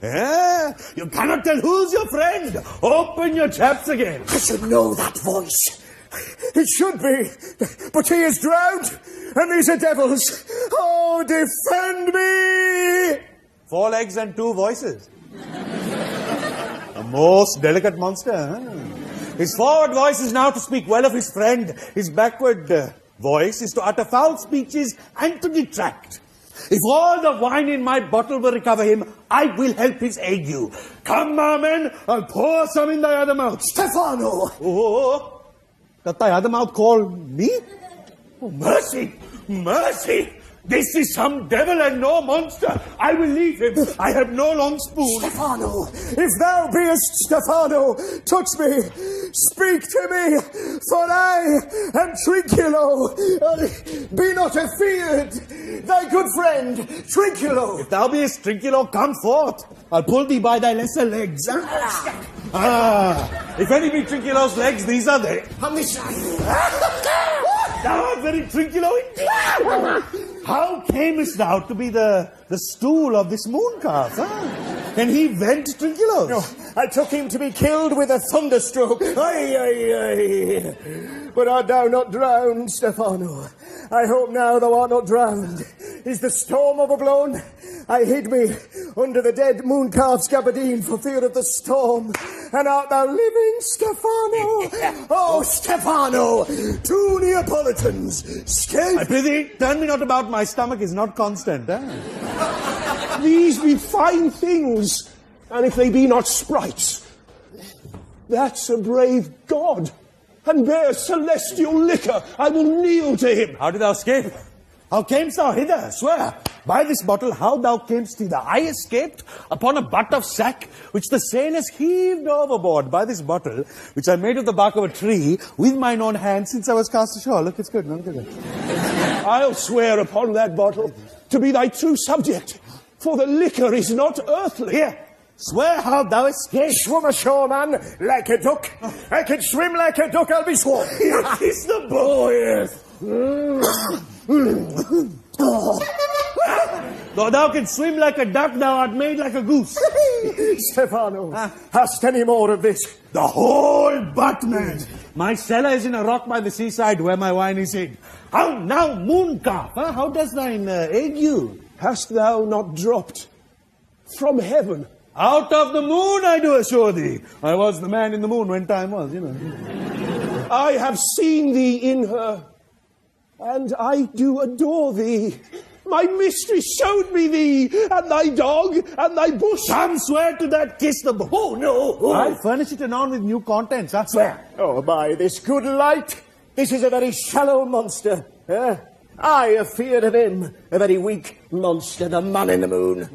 You cannot tell who's your friend. Open your chaps again. I should know that voice. It should be, but he is drowned, and these are devils. Oh, defend me! 4 legs and 2 voices. A most delicate monster, huh? His forward voice is now to speak well of his friend. His backward voice is to utter foul speeches and to detract. If all the wine in my bottle will recover him, I will help his ague. Come, my men, I'll pour some in thy other mouth. Stefano! Oh, doth thy other mouth call me? Oh, mercy, mercy! This is some devil and no monster. I will leave him. I have no long spoon. Stefano, if thou beest Stefano, touch me, speak to me, for I am Trinculo. Be not afeard, thy good friend, Trinculo. If thou beest Trinculo, come forth. I'll pull thee by thy lesser legs. If any be Trinculo's legs, these are they. On this side. Thou art very Trinculo indeed. How camest thou to be the stool of this mooncalf, huh? Can he vent Trinculos? No, I took him to be killed with a thunderstroke. Aye, aye, aye. But art thou not drowned, Stefano? I hope now thou art not drowned. Is the storm overblown? I hid me under the dead mooncalf's gabardine for fear of the storm. And art thou living, Stefano? Oh, Stefano! 2 Neapolitans! Scape! I prithee, turn me not about, my stomach is not constant, eh? These be fine things, and if they be not sprites, that's a brave god, and there's celestial liquor. I will kneel to him. How did thou escape? How camest thou hither? Swear, by this bottle, how thou camest hither. I escaped upon a butt of sack, which the sailors heaved overboard. By this bottle, which I made of the bark of a tree, with mine own hands, since I was cast ashore. Look, it's good, look at it. I'll swear upon that bottle to be thy true subject, for the liquor is not earthly. Here, swear how thou escaped. Swim ashore, man, like a duck. I can swim like a duck, I'll be sworn. Here, kiss the boy. Though thou canst swim like a duck, thou art made like a goose. Stefano, hast any more of this? The whole butt, man. My cellar is in a rock by the seaside where my wine is hid. How now, moon calf? Huh? How does thine ague? Hast thou not dropped from heaven? Out of the moon, I do assure thee. I was the man in the moon when time was, you know. I have seen thee in her, and I do adore thee. My mistress showed me thee, and thy dog, and thy bush. Some swear to that kiss the boy. Oh, no. Oh. I'll furnish it anon with new contents, I swear. Oh, by this good light, this is a very shallow monster. I have feared of him, a very weak monster, the man in the moon.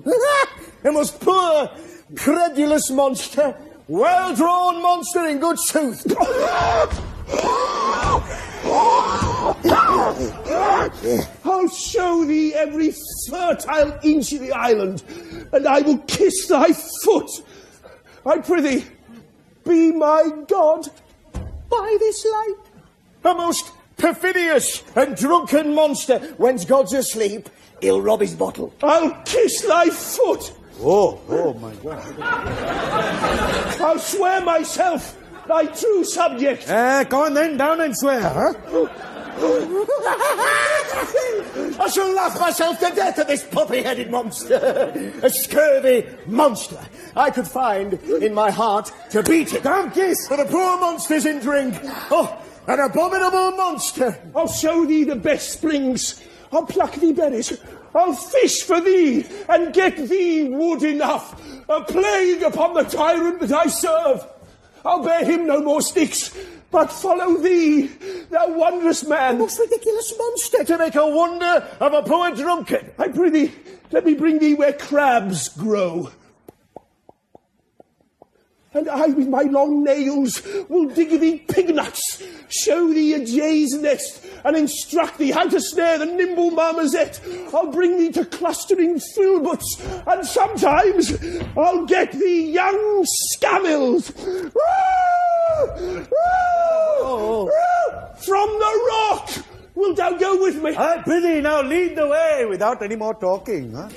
A most poor, credulous monster, well-drawn monster in good sooth. I'll show thee every fertile inch of the island, and I will kiss thy foot. I prithee, be my God by this light. A most perfidious and drunken monster. When's God's asleep, he'll rob his bottle. I'll kiss thy foot. Oh my God. I'll swear myself thy true subject. Come on then, down and swear, huh? I shall laugh myself to death at this puppy-headed monster. A scurvy monster. I could find in my heart to beat it. Don't kiss. For the poor monster's in drink. Oh, an abominable monster. I'll show thee the best springs. I'll pluck thee berries. I'll fish for thee and get thee wood enough. A plague upon the tyrant that I serve. I'll bear him no more sticks, but follow thee, thou wondrous man. Most ridiculous monster to make a wonder of a poor drunkard. I prithee, let me bring thee where crabs grow. And I, with my long nails, will dig thee pig nuts, show thee a jay's nest, and instruct thee how to snare the nimble marmozet. I'll bring thee to clustering filberts, and sometimes I'll get thee young scamills. From the rock! Wilt thou go with me? I prithee, now lead the way without any more talking, huh?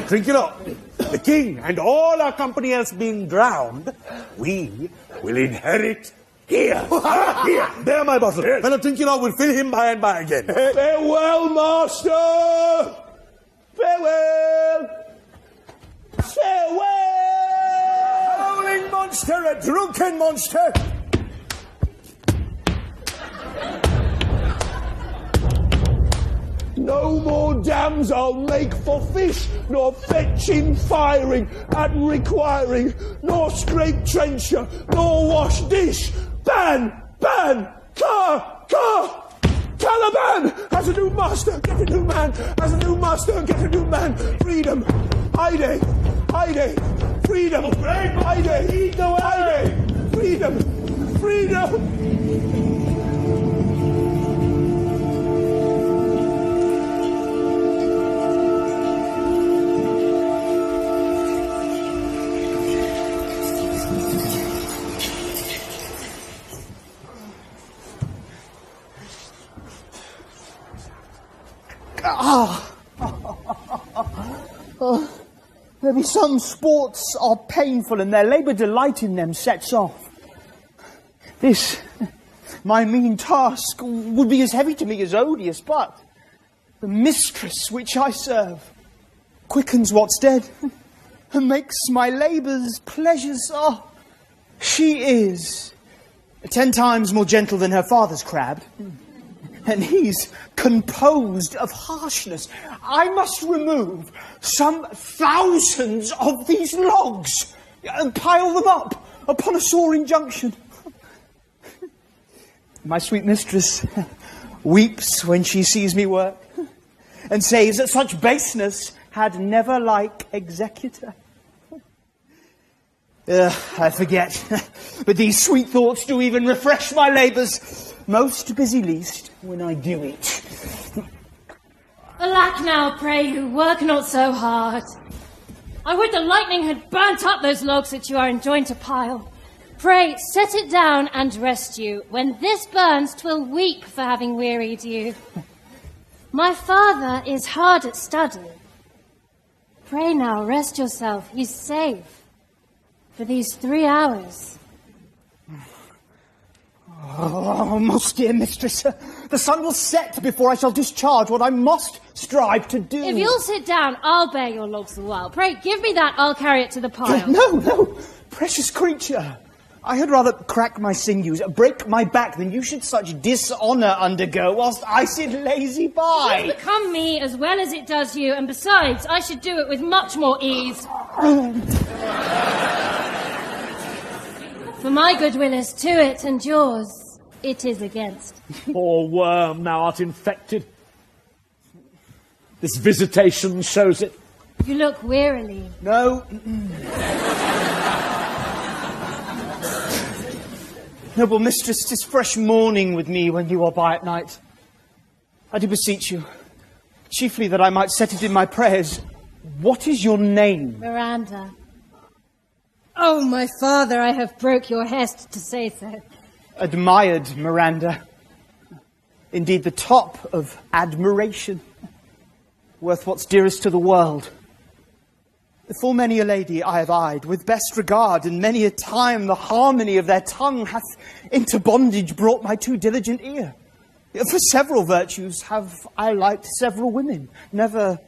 Trinculo, the king and all our company else being drowned, we will inherit here. Here, there my bottle. Yes. Fellow Trinculo will fill him by and by again. Farewell, master! Farewell! Farewell! Howling monster, a drunken monster! No more dams I'll make for fish, nor fetching, firing, and requiring, nor scrape trencher, nor wash dish. Ban! Ban! Caliban! As a new master, get a new man. As a new master, get a new man. Freedom! Haide! Freedom! Haide! Freedom! Freedom! Maybe some sports are painful and their labour delight in them sets off. This, my mean task, would be as heavy to me as odious, but the mistress which I serve quickens what's dead and makes my labours pleasures. Oh, she is 10 times more gentle than her father's crab. And he's composed of harshness. I must remove some thousands of these logs and pile them up upon a soaring junction. My sweet mistress weeps when she sees me work. and says that such baseness had never like executor. I forget, but these sweet thoughts do even refresh my labours, most busy least when I do it. Alack now, pray you, work not so hard. I would the lightning had burnt up those logs that you are enjoined to pile. Pray, set it down and rest you. When this burns, 'twill weep for having wearied you. My father is hard at study. Pray now, rest yourself, he's safe. For these 3 hours. Oh, most dear mistress, the sun will set before I shall discharge what I must strive to do. If you'll sit down, I'll bear your logs a while. Pray, give me that, I'll carry it to the pile. No, precious creature. I had rather crack my sinews, break my back, than you should such dishonour undergo whilst I sit lazy by. It will become me as well as it does you, and besides, I should do it with much more ease. For my goodwill is to it, and yours it is against. Poor worm, thou art infected. This visitation shows it. You look wearily. No. Noble mistress, 'tis fresh morning with me when you are by at night. I do beseech you, chiefly that I might set it in my prayers. What is your name? Miranda. Oh, my father, I have broke your hest to say so. Admired Miranda. Indeed, the top of admiration. Worth what's dearest to the world. Full many a lady I have eyed with best regard, and many a time the harmony of their tongue hath into bondage brought my too diligent ear. For several virtues have I liked several women, never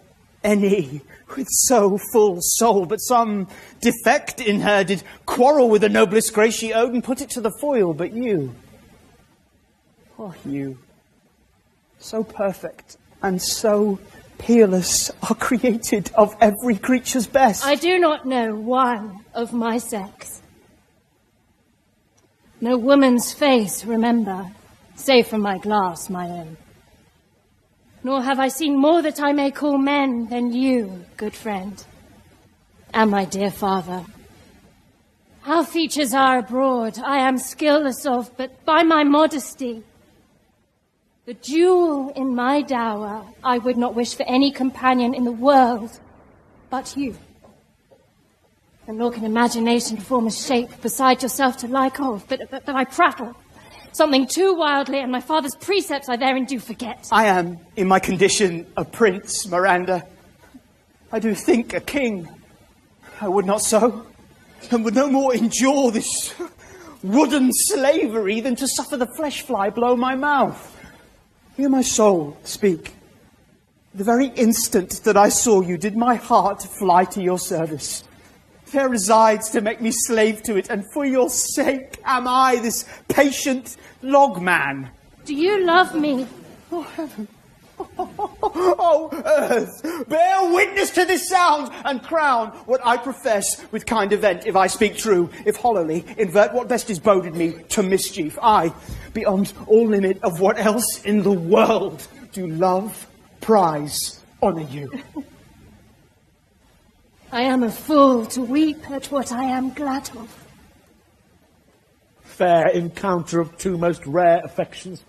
any with so full soul, but some defect in her did quarrel with the noblest grace she owed and put it to the foil. But you, oh you, so perfect and so peerless, are created of every creature's best. I do not know one of my sex. No woman's face, remember, save from my glass, my own. Nor have I seen more that I may call men than you, good friend, and my dear father. How features are abroad, I am skillless of, but by my modesty, the jewel in my dower, I would not wish for any companion in the world but you. And nor can imagination form a shape beside yourself to like of, but I prattle. Something too wildly, and my father's precepts I therein do forget. I am, in my condition, a prince, Miranda. I do think a king. I would not so, and would no more endure this wooden slavery than to suffer the flesh fly blow my mouth. Hear my soul speak. The very instant that I saw you did my heart fly to your service. There resides to make me slave to it, and for your sake am I this patient logman. Do you love me? Oh, heaven. Oh, earth, bear witness to this sound, and crown what I profess with kind event, if I speak true, if hollowly invert what best is boded me to mischief. I, beyond all limit of what else in the world, do love, prize, honour you. I am a fool to weep at what I am glad of. Fair encounter of two most rare affections.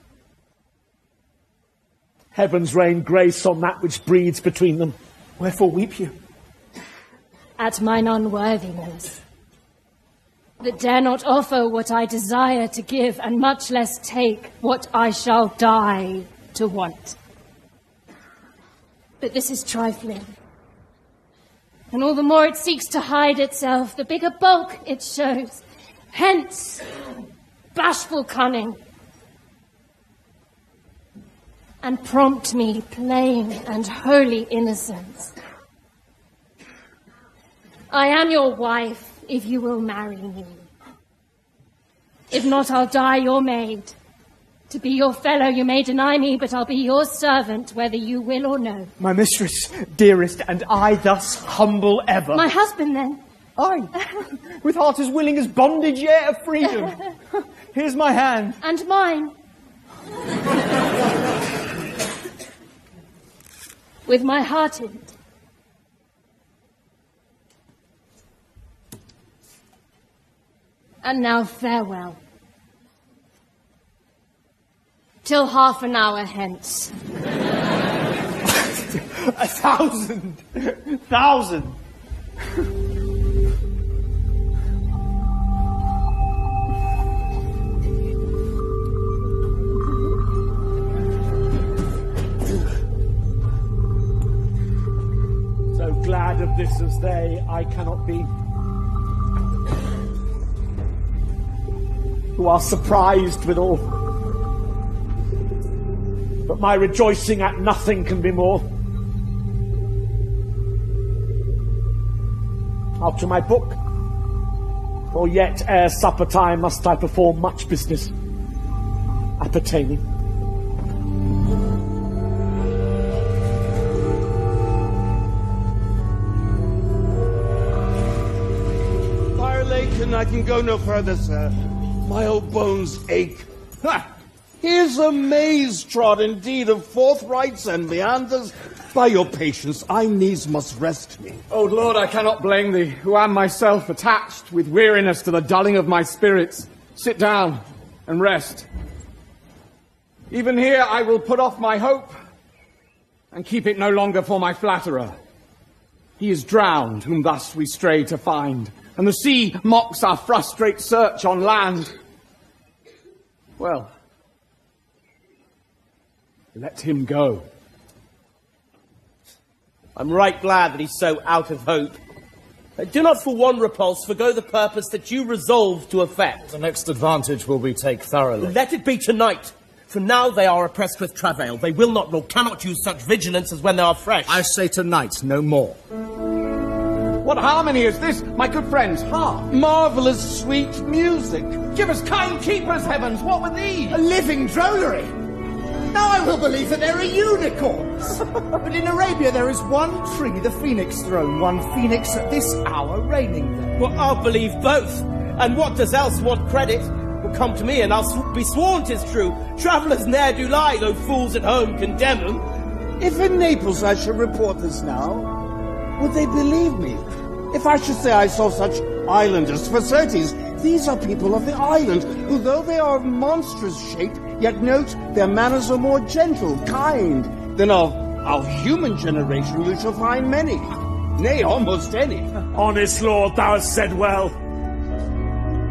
Heavens rain grace on that which breeds between them. Wherefore weep you? At mine unworthiness, that dare not offer what I desire to give, and much less take what I shall die to want. But this is trifling. And all the more it seeks to hide itself, the bigger bulk it shows. Hence, bashful cunning. And prompt me plain and holy innocence. I am your wife, if you will marry me. If not, I'll die your maid. To be your fellow you may deny me, but I'll be your servant, whether you will or no. My mistress, dearest, and I thus humble ever. My husband, then? Aye, with heart as willing as bondage yet of freedom. Here's my hand. And mine. with my heart in it. And now farewell. Till half an hour hence. 1,000! So glad of this as they, I cannot be. Who are surprised withal. But my rejoicing at nothing can be more. Out to my book. For yet ere supper time must I perform much business appertaining. Fire Lake, and I can go no further, sir. My old bones ache. Ha! Here's a maze trot indeed of forthrights and meanders. By your patience, I needs must rest me. Oh Lord, I cannot blame thee, who am myself attached with weariness to the dulling of my spirits. Sit down and rest. Even here I will put off my hope and keep it no longer for my flatterer. He is drowned, whom thus we stray to find, and the sea mocks our frustrate search on land. Well, let him go. I'm right glad that he's so out of hope. Do not for one repulse forgo the purpose that you resolve to effect. The next advantage will we take thoroughly. Let it be tonight, for now they are oppressed with travail. They will not nor cannot use such vigilance as when they are fresh. I say tonight, no more. What harmony is this, my good friends? Hark! Marvellous sweet music. Give us kind keepers, heavens, what were these? A living drollery. Now I will believe that there are unicorns. But in Arabia there is one tree, the phoenix throne, one phoenix at this hour reigning there. Well, I'll believe both. And what does else want credit will come to me, and I'll be sworn 'tis true. Travellers ne'er do lie, though fools at home condemn 'em. If in Naples I should report this now, would they believe me? If I should say I saw such islanders, for certes, these are people of the island, who though they are of monstrous shape, yet note their manners are more gentle, kind, than of our human generation you shall find many, nay, almost any. Honest Lord, thou hast said well.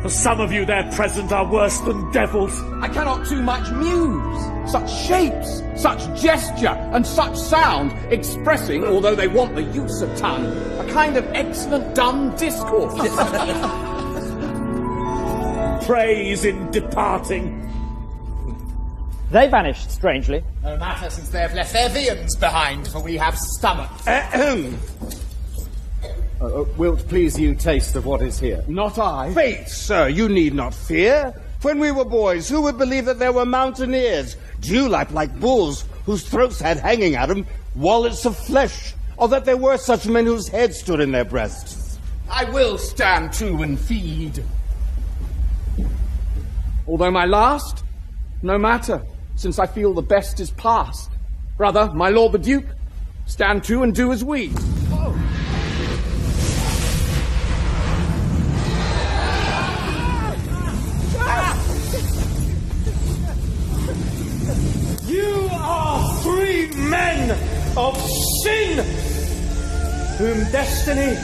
For some of you there present are worse than devils. I cannot too much muse. Such shapes, such gesture, and such sound, expressing, although they want the use of tongue, a kind of excellent dumb discourse. Praise in departing. They vanished strangely. No matter, since they have left their viands behind, for we have stomachs. Wilt please you taste of what is here? Not I. Faith, sir, you need not fear. When we were boys, who would believe that there were mountaineers, dewlap like bulls, whose throats had hanging at them wallets of flesh, or that there were such men whose heads stood in their breasts? I will stand to and feed. Although my last, no matter, since I feel the best is past. Brother, my lord the Duke, stand to and do as we. You are three men of sin, Whom destiny,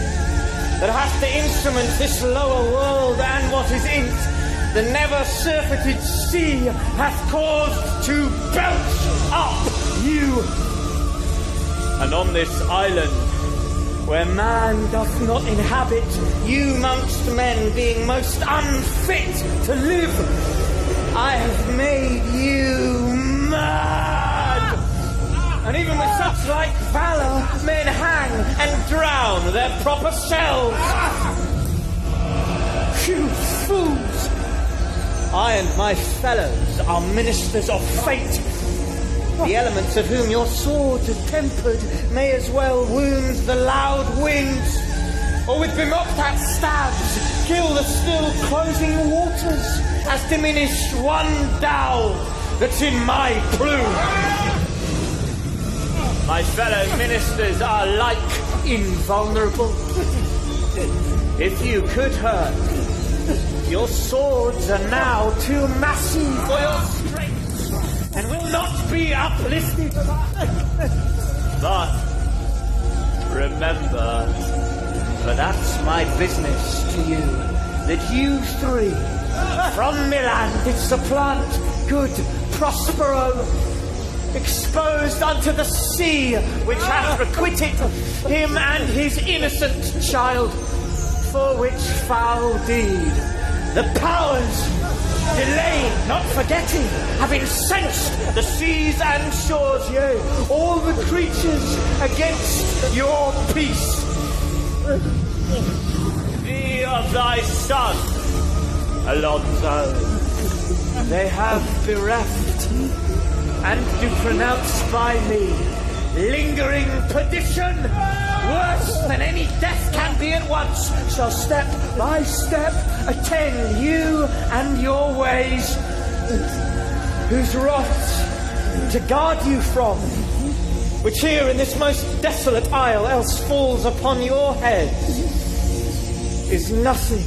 that hath to instrument this lower world and what is in't, the never surfeited sea, hath caused to belch up you. And on this island, where man doth not inhabit, you mongst men being most unfit to live, I have made you mad. And even with such like valour, men hang and drown their proper selves. You fools! I and my fellows are ministers of fate. The elements of whom your swords are tempered may as well wound the loud winds, or with bemocked at stabs kill the still closing waters, as diminish one dowel that's in my plume. My fellow ministers are like invulnerable. If you could hurt, your swords are now too massive for your strength, and will not be uplifted. But remember, for that's my business to you, that you three from Milan did supplant good Prospero, exposed unto the sea, which hath requited him and his innocent child, for which foul deed the powers, delaying, not forgetting, have incensed the seas and shores, yea, all the creatures against your peace. Be of thy son, Alonso, they have bereft, and do pronounce by me lingering perdition, worse than any death can be at once, shall step by step attend you and your ways, whose wrath to guard you from, which here in this most desolate isle else falls upon your head, is nothing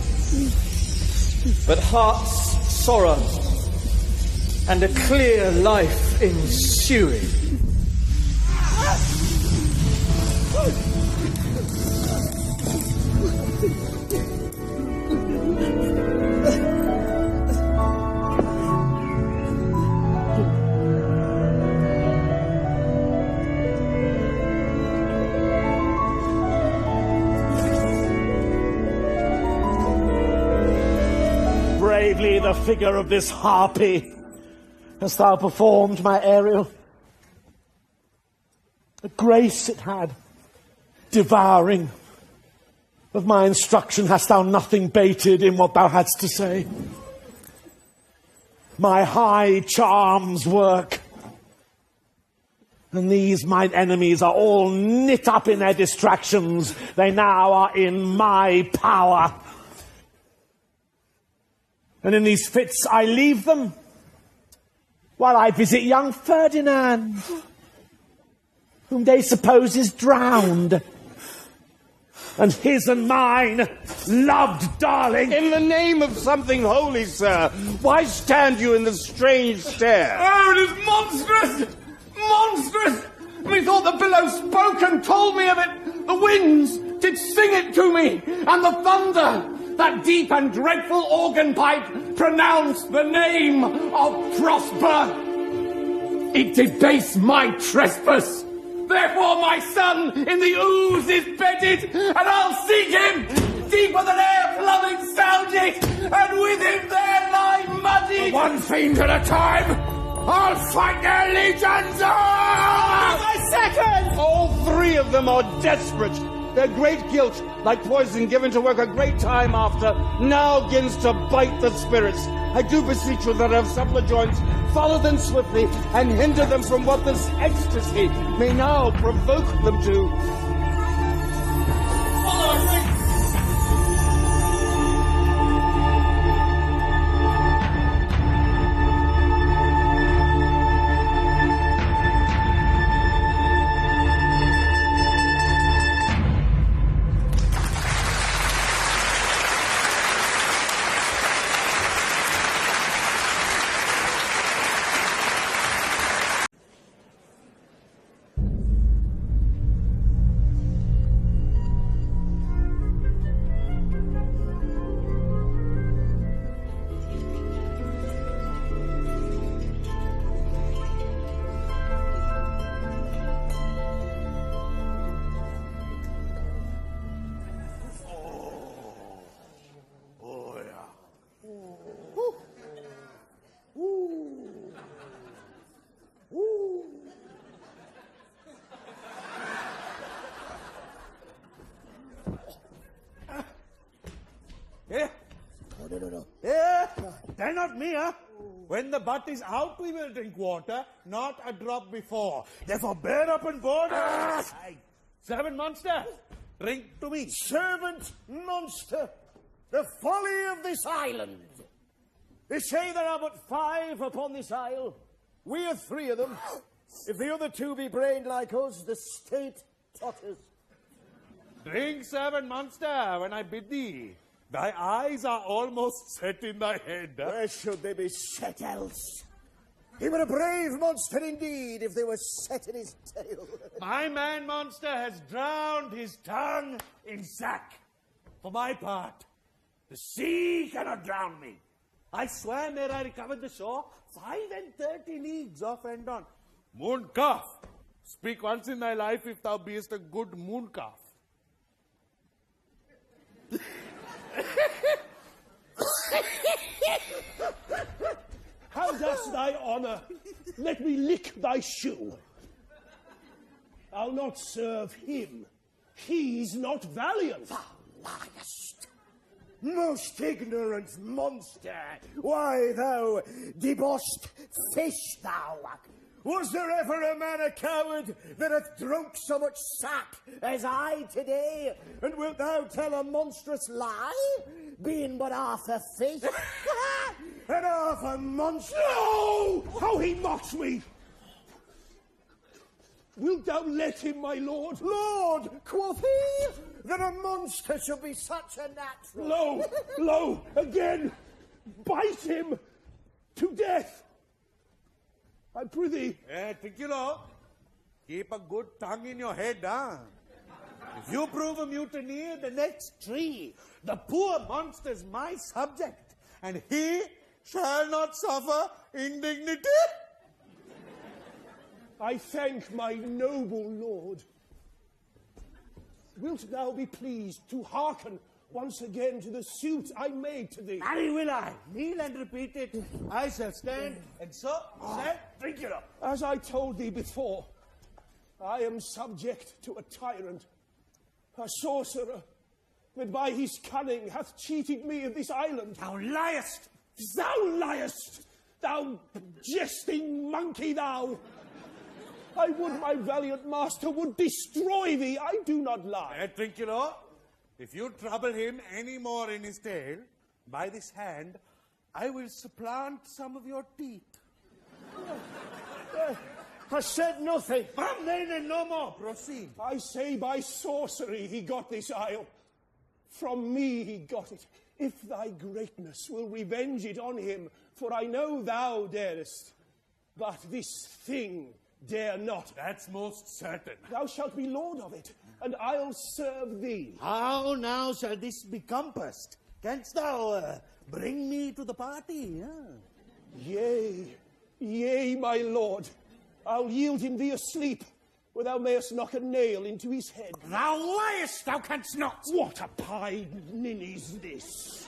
but heart's sorrow and a clear life ensuing. Bravely the figure of this harpy hast thou performed, my Ariel. A grace it had, devouring. Of my instruction hast thou nothing bated in what thou hadst to say. My high charms work, and these mine enemies are all knit up in their distractions. They now are in my power. And in these fits I leave them, while I visit young Ferdinand, whom they suppose is drowned, and his and mine loved darling. In the name of something holy, sir, why stand you in this strange stare? Oh, it is monstrous! Monstrous! Methought the billows spoke and told me of it. The winds did sing it to me, and the thunder, that deep and dreadful organ pipe, pronounced the name of Prosper. It debased my trespass. Therefore my son in the ooze is bedded, and I'll seek him deeper than air plumbing sounded, and with him there lie muddied. One fiend at a time, I'll fight their legions! My second! All three of them are desperate. Their great guilt, like poison given to work a great time after, now begins to bite the spirits. I do beseech you that of suppler joints, follow them swiftly, and hinder them from what this ecstasy may now provoke them to. Follow me! Dare not me, huh? When the butt is out, we will drink water, not a drop before. Therefore, bear up and board. Aye. Servant monster, drink to me. Servant monster, the folly of this island. They say there are but 5 upon this isle. We are 3 of them. If the other two be brained like us, the state totters. Drink, servant monster, when I bid thee. Thy eyes are almost set in thy head. Where should they be set else? He were a brave monster indeed if they were set in his tail. My man monster has drowned his tongue in sack. For my part, the sea cannot drown me. I swam ere I recovered the shore 35 leagues off and on. Moon calf, speak once in thy life if thou beest a good moon calf. How does thy honour? Let me lick thy shoe. I'll not serve him. He's not valiant. Thou liest, most ignorant monster! Why, thou debossed fish, thou! Was there ever a man a coward that hath drunk so much sap as I today? And wilt thou tell a monstrous lie, being but half a fish, and half a monster? No! How he mocks me! Wilt thou let him, my lord? Lord, quoth he, that a monster should be such a natural. Lo, again! Bite him to death! I prithee. Trinculo, keep a good tongue in your head, huh? If you prove a mutineer, the next tree, the poor monster's my subject, and he shall not suffer indignity. I thank my noble lord. Wilt thou be pleased to hearken once again to the suit I made to thee? Marry will I. Kneel and repeat it. I shall stand, and so shall Trinculo. As I told thee before, I am subject to a tyrant, a sorcerer, that by his cunning hath cheated me of this island. Thou liest! Thou liest! Thou jesting monkey, thou! I would my valiant master would destroy thee. I do not lie. Trinculo, if you trouble him any more in his tale, by this hand, I will supplant some of your teeth. I said nothing. From then and no more. Proceed. I say by sorcery he got this isle. From me he got it. If thy greatness will revenge it on him, for I know thou darest. But this thing dare not. That's most certain. Thou shalt be lord of it, and I'll serve thee. How now shall this be compassed? Canst thou bring me to the party? Huh? Yea, my lord. I'll yield him thee asleep, where thou mayest knock a nail into his head. Thou liest, thou canst not. What a pied ninny's this?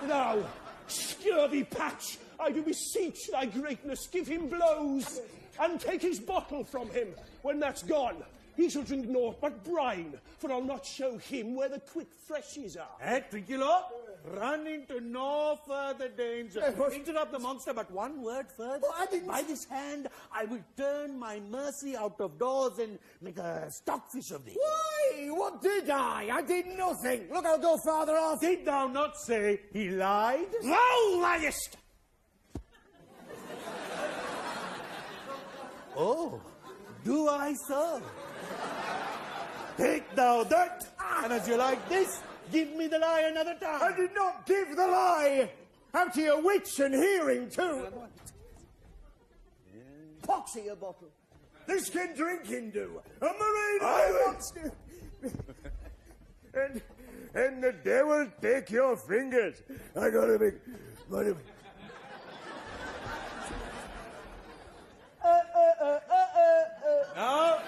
Thou scurvy patch, I do beseech thy greatness, give him blows, and take his bottle from him. When that's gone, he shall drink naught but brine, for I'll not show him where the quick freshies are. Trinculo, run into no further danger. Interrupt the monster but one word further. By this hand, I will turn my mercy out of doors and make a stockfish of thee. Why? What did I? I did nothing. Look, I'll go farther off. Did thou not say he lied? Thou liest! Oh, do I so? Take thou that, and as you like this, give me the lie another time. I did not give the lie. Out to your wits and hearing too. Poxy a bottle. This can drinking do. A marine monster. and the devil take your fingers. I got a big. Now,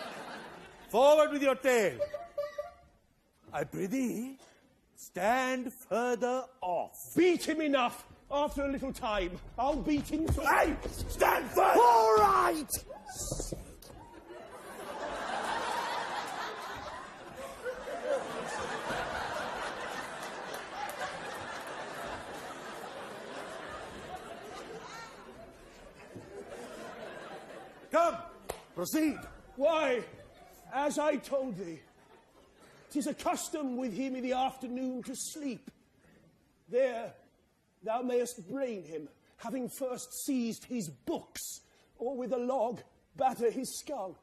forward with your tale. I prithee, stand further off. Beat him enough. After a little time, I'll beat him to... Hey, stand further! All right! Come, proceed. Why, as I told thee, 'tis a custom with him in the afternoon to sleep. There thou mayest brain him, having first seized his books, or with a log batter his skull,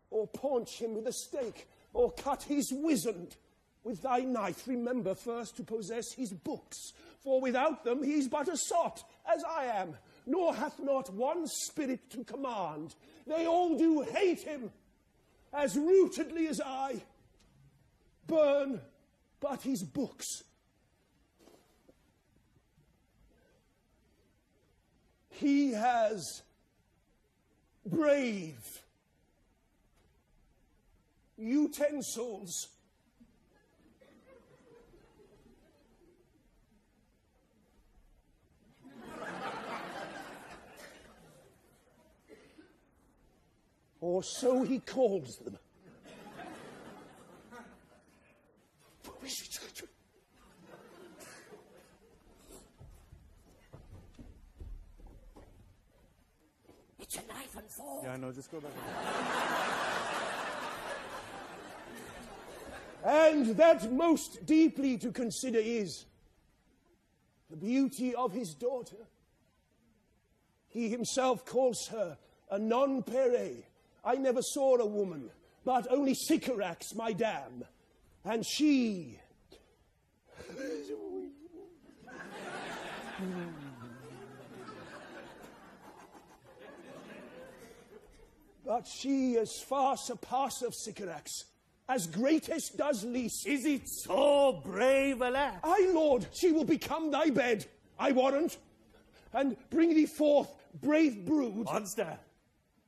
or paunch him with a stake, or cut his wizard. With thy knife remember first to possess his books, for without them he's but a sot, as I am, nor hath not one spirit to command. They all do hate him, as rootedly as I. Burn but his books. He has brave utensils. Or so he calls them. It's a knife and fork. Yeah, no, just go back. And that most deeply to consider is the beauty of his daughter. He himself calls her a nonpareil. I never saw a woman, but only Sycorax, my dam. And she... But she as far surpasseth Sycorax, as greatest does least. Is it so brave a lad? Aye, Lord, she will become thy bed, I warrant, and bring thee forth brave brood. Monster,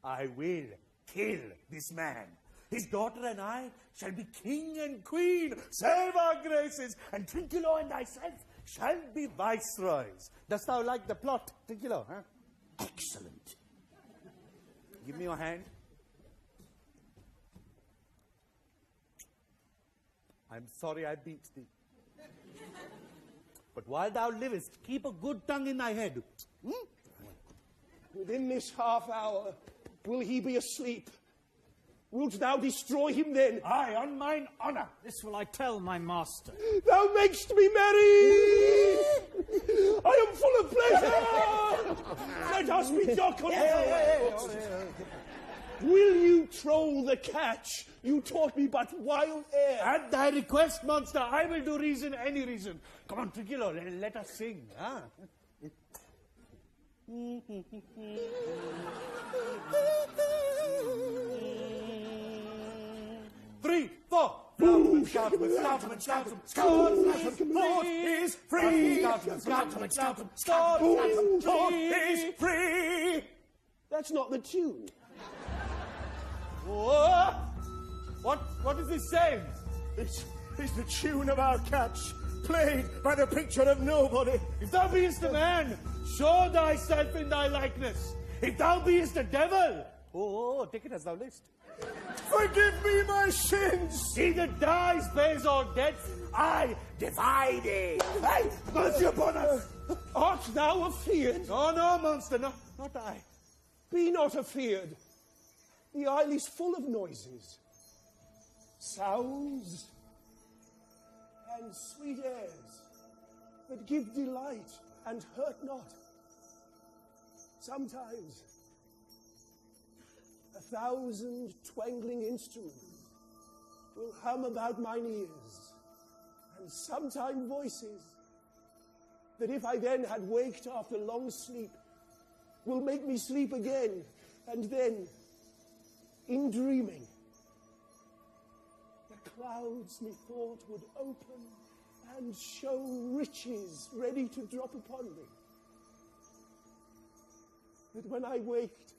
I will kill this man. His daughter and I shall be king and queen, save our graces, and Trinculo and thyself shall be viceroys. Dost thou like the plot, Trinculo, huh? Excellent. Give me your hand. I'm sorry I beat thee. But while thou livest, keep a good tongue in thy head. Within this half hour will he be asleep. Wilt thou destroy him then? Aye, on mine honour. This will I tell my master. Thou makest me merry! I am full of pleasure! Let us be jocund! Will you troll the catch? You taught me but wild air. At thy request, monster, I will do reason, any reason. Come on, Trinculo, let us sing. Huh? 3, 4. Scout him, scout him, scout him, scout him, Lord is free. Scout him, scout him, scout him, scout him, Lord is free. That's not the tune. What is this saying? This is the tune of our catch, played by the picture of nobody. If thou beest a man, show thyself in thy likeness. If thou beest a devil, take it as thou list. Forgive me my sins. He that dies pays all debts. I defy thee. Hey, mercy upon us. Art thou afeard? No, monster, not I. Be not afeard. The isle is full of noises, sounds, and sweet airs that give delight and hurt not. Sometimes 1,000 twangling instruments will hum about mine ears, and sometime voices that if I then had waked after long sleep will make me sleep again, and then in dreaming, the clouds methought would open and show riches ready to drop upon me. But when I waked,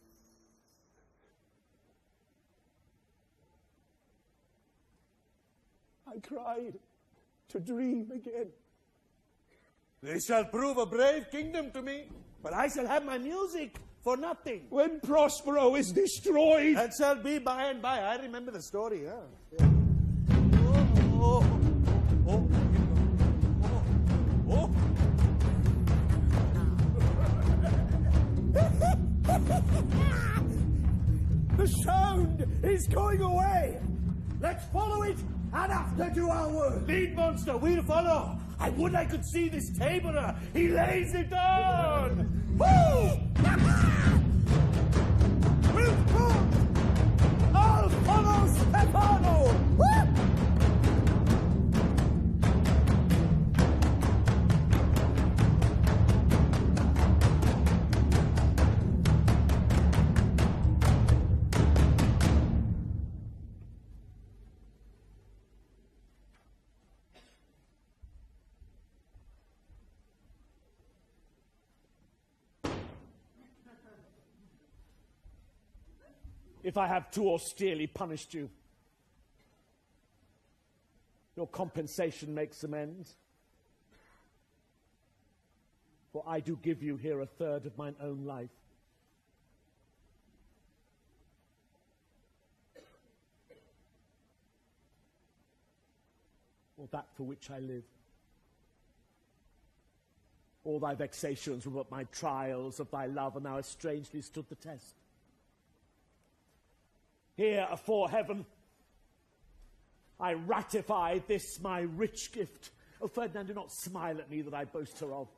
I cried to dream again. They shall prove a brave kingdom to me, but I shall have my music for nothing. When Prospero is destroyed, That shall be by and by. I remember the story, huh? The sound is going away. Let's follow it and after do our work. Lead, monster, we'll follow. I would I could see this taborer. He lays it down. Woo! We'll come. if I have too austerely punished you. Your compensation makes amends. For I do give you here a third of mine own life. Or that for which I live. All thy vexations were but my trials of thy love, and thou hast strangely stood the test. Here afore heaven, I ratify this my rich gift. Oh, Ferdinand, do not smile at me that I boast her of.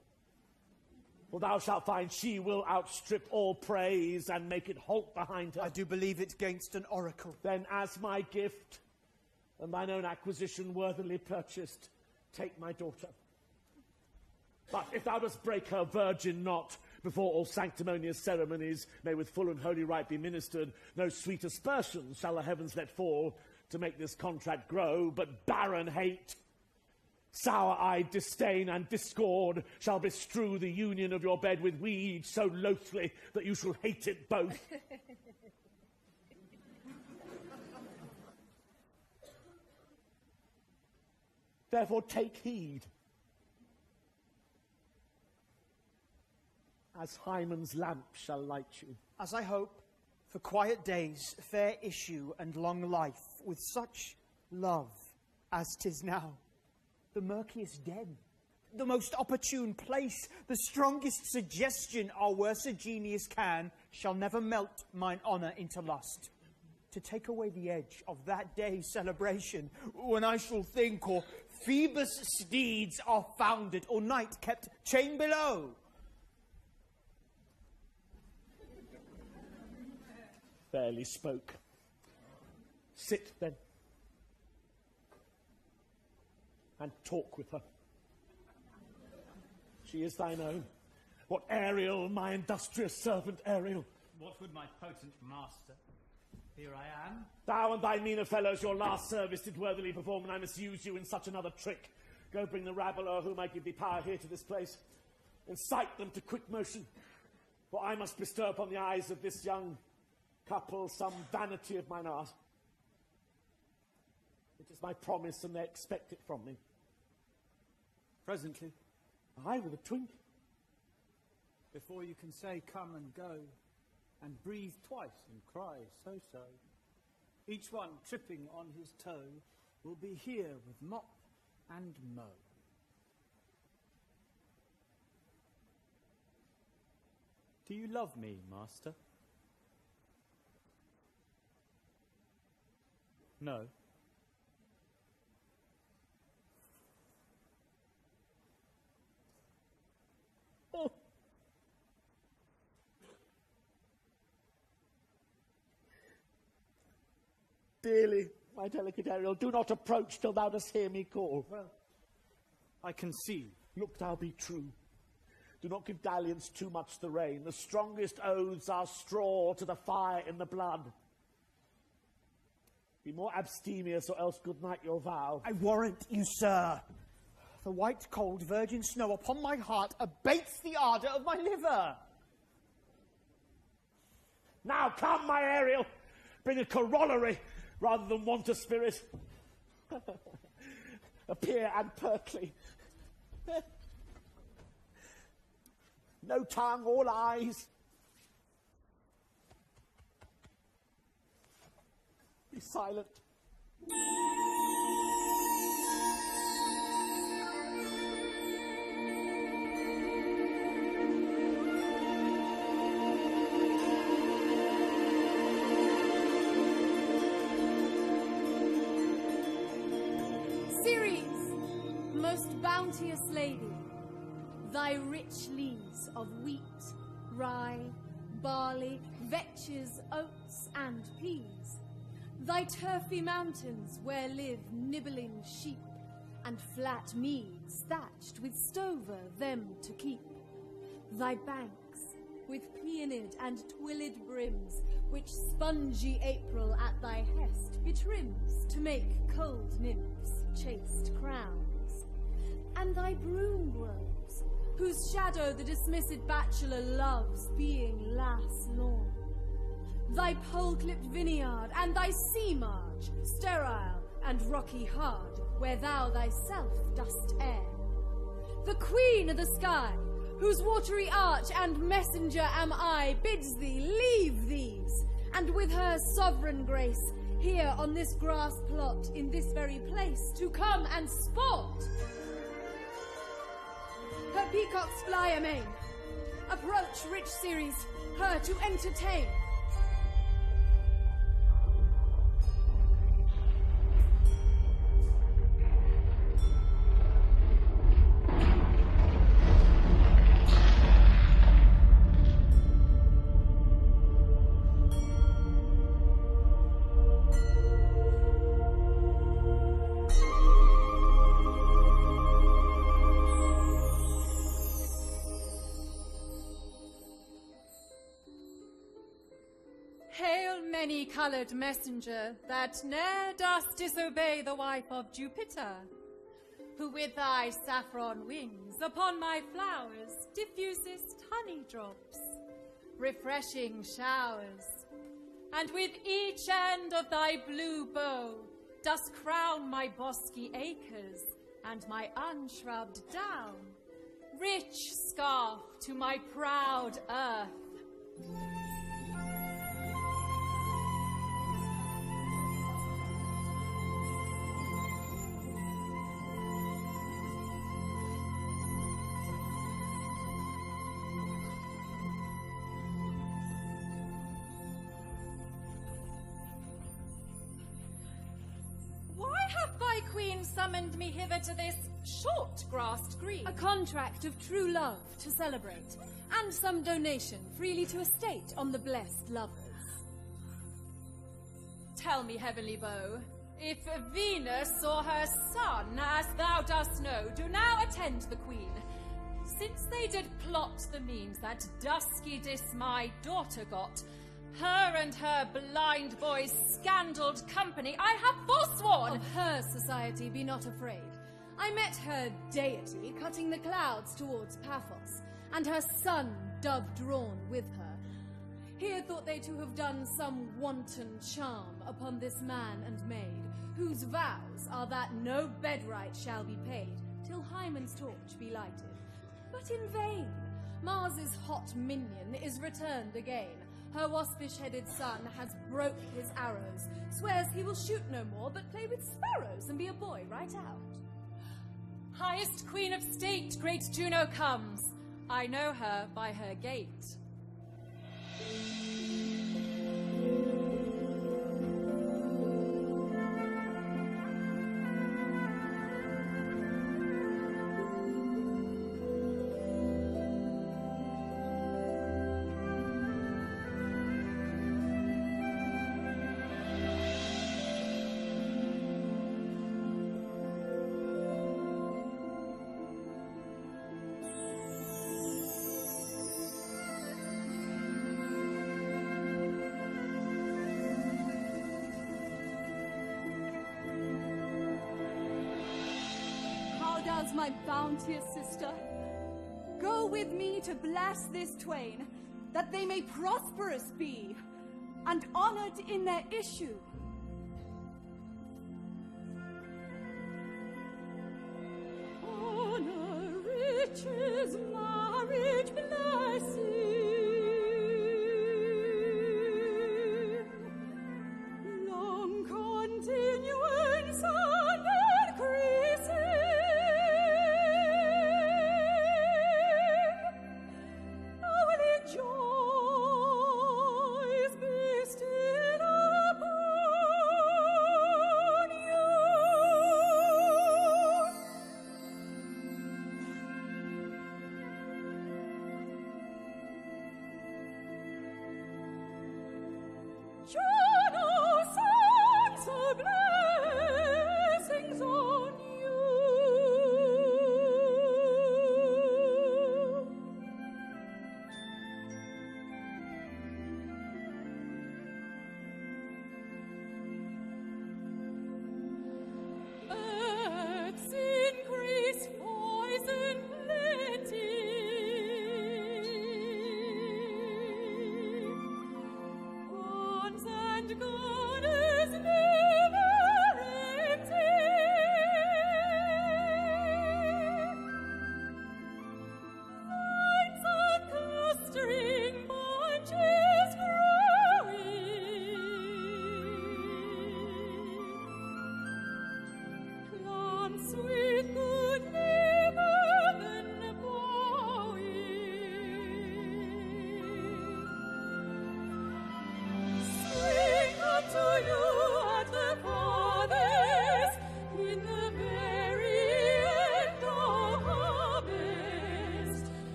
For thou shalt find she will outstrip all praise and make it halt behind her. I do believe it gainst an oracle. Then as my gift, and thine own acquisition worthily purchased, take my daughter. But if thou dost break her virgin knot, before all sanctimonious ceremonies may with full and holy rite be ministered, no sweet aspersions shall the heavens let fall to make this contract grow, but barren hate, sour-eyed disdain and discord shall bestrew the union of your bed with weeds so loathly that you shall hate it both. Therefore take heed, as Hymen's lamp shall light you. As I hope, for quiet days, fair issue and long life, with such love as 'tis now. The murkiest den, the most opportune place, the strongest suggestion our worser genius can, shall never melt mine honour into lust. To take away the edge of that day's celebration, when I shall think, or Phoebus' steeds are founded, or night kept chain below. Fairly spoke. Sit then, and talk with her. She is thine own. What Ariel, my industrious servant Ariel? What would my potent master? Here I am. Thou and thy meaner fellows your last service did worthily perform, and I must use you in such another trick. Go bring the rabble o'er whom I give thee power here to this place. Incite them to quick motion, for I must bestow upon the eyes of this young couple some vanity of mine art. It is my promise, and they expect it from me. Presently, I with a twink. before you can say come and go, and breathe twice and cry so-so, each one tripping on his toe will be here with mop and mow. Do you love me, master? No. Oh. Dearly, my delicate Ariel, do not approach till thou dost hear me call. Well, I conceive. Look thou be true. Do not give dalliance too much the rein. The strongest oaths are straw to the fire in the blood. Be more abstemious, or else good night your vow. I warrant you, sir. The white cold virgin snow upon my heart abates the ardour of my liver. Now come, my Ariel, bring a corollary rather than want a spirit. Appear and pertly. No tongue, all eyes. Be silent. Ceres, most bounteous lady, thy rich lees of wheat, rye, barley, vetches, oats, and peas, thy turfy mountains where live nibbling sheep, and flat meads thatched with stover them to keep, thy banks with peonid and twilled brims, which spongy April at thy hest betrims to make cold nymphs chaste crowns, and thy broom groves, whose shadow the dismissed bachelor loves, being lass lorn, thy pole-clipped vineyard, and thy sea marge, sterile and rocky hard, where thou thyself dost err. The queen of the sky, whose watery arch and messenger am I, bids thee leave these, and with her sovereign grace, here on this grass plot, in this very place, to come and sport. Her peacocks fly amain. Approach, rich Ceres, her to entertain. Many-coloured messenger, that ne'er dost disobey the wife of Jupiter, who with thy saffron wings upon my flowers diffusest honey drops, refreshing showers, and with each end of thy blue bow dost crown my bosky acres and my unshrubbed down, rich scarf to my proud earth. Queen summoned me hither to this short-grassed green. A contract of true love to celebrate, and some donation freely to estate on the blessed lovers. Tell me, heavenly bow, if Venus or her son, as thou dost know, do now attend the queen, since they did plot the means that dusky Dis my daughter got, her and her blind boy's scandaled company, I have forsworn. Of her society be not afraid. I met her deity cutting the clouds towards Paphos, and her son dove-drawn with her. Here thought they to have done some wanton charm upon this man and maid, whose vows are that no bedright shall be paid till Hymen's torch be lighted. But in vain. Mars's hot minion is returned again. Her waspish-headed son has broke his arrows, swears he will shoot no more, but play with sparrows and be a boy right out. Highest queen of state, great Juno comes. I know her by her gait. My bounteous sister, go with me to bless this twain, that they may prosperous be, and honoured in their issue. Honour, riches, marriage, blessing, long continuance and increasing.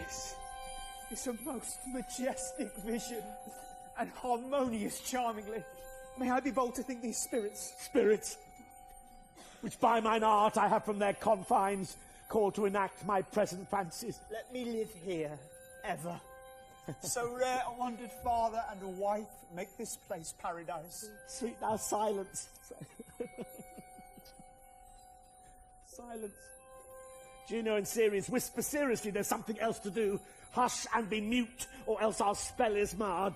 This is a most majestic vision, and harmonious charmingly. May I be bold to think these spirits... Spirits, which by mine art I have from their confines called to enact my present fancies. Let me live here, ever. So rare a wondered father and a wife make this place paradise. Sweet now, silence. Silence. Juno and Ceres, whisper seriously, there's something else to do. Hush and be mute, or else our spell is marred.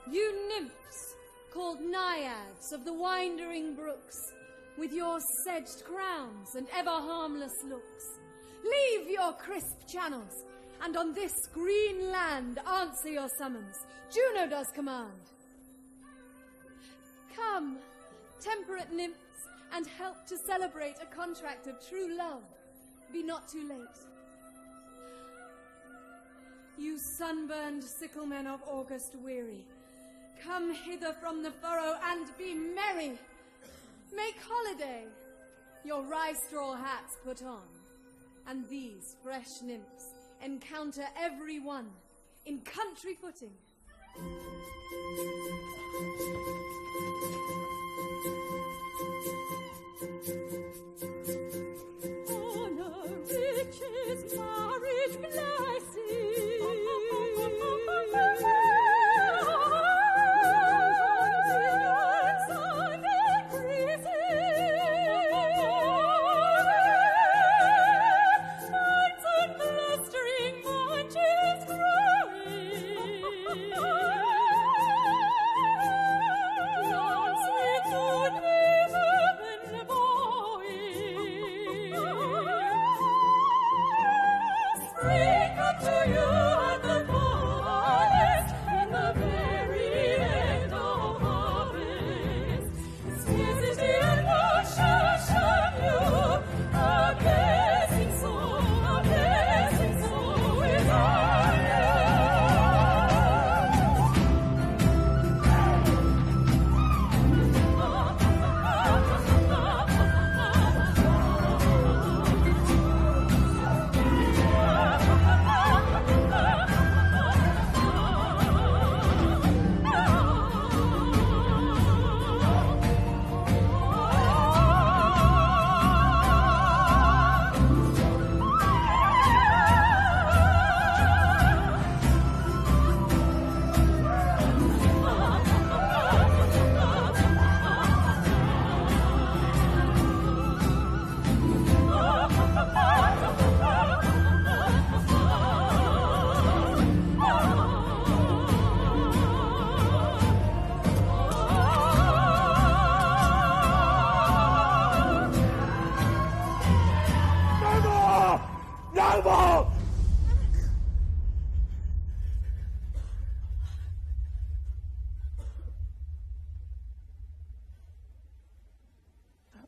You nymphs, called naiads of the winding brooks, with your sedged crowns and ever harmless looks, leave your crisp channels, and on this green land answer your summons. Juno does command. Come, temperate nymphs, and help to celebrate a contract of true love. Be not too late. You sunburned sicklemen of August weary, come hither from the furrow and be merry. Make holiday, your rye straw hats put on, and these fresh nymphs encounter every one in country footing. Honor, riches, marriage, blessing.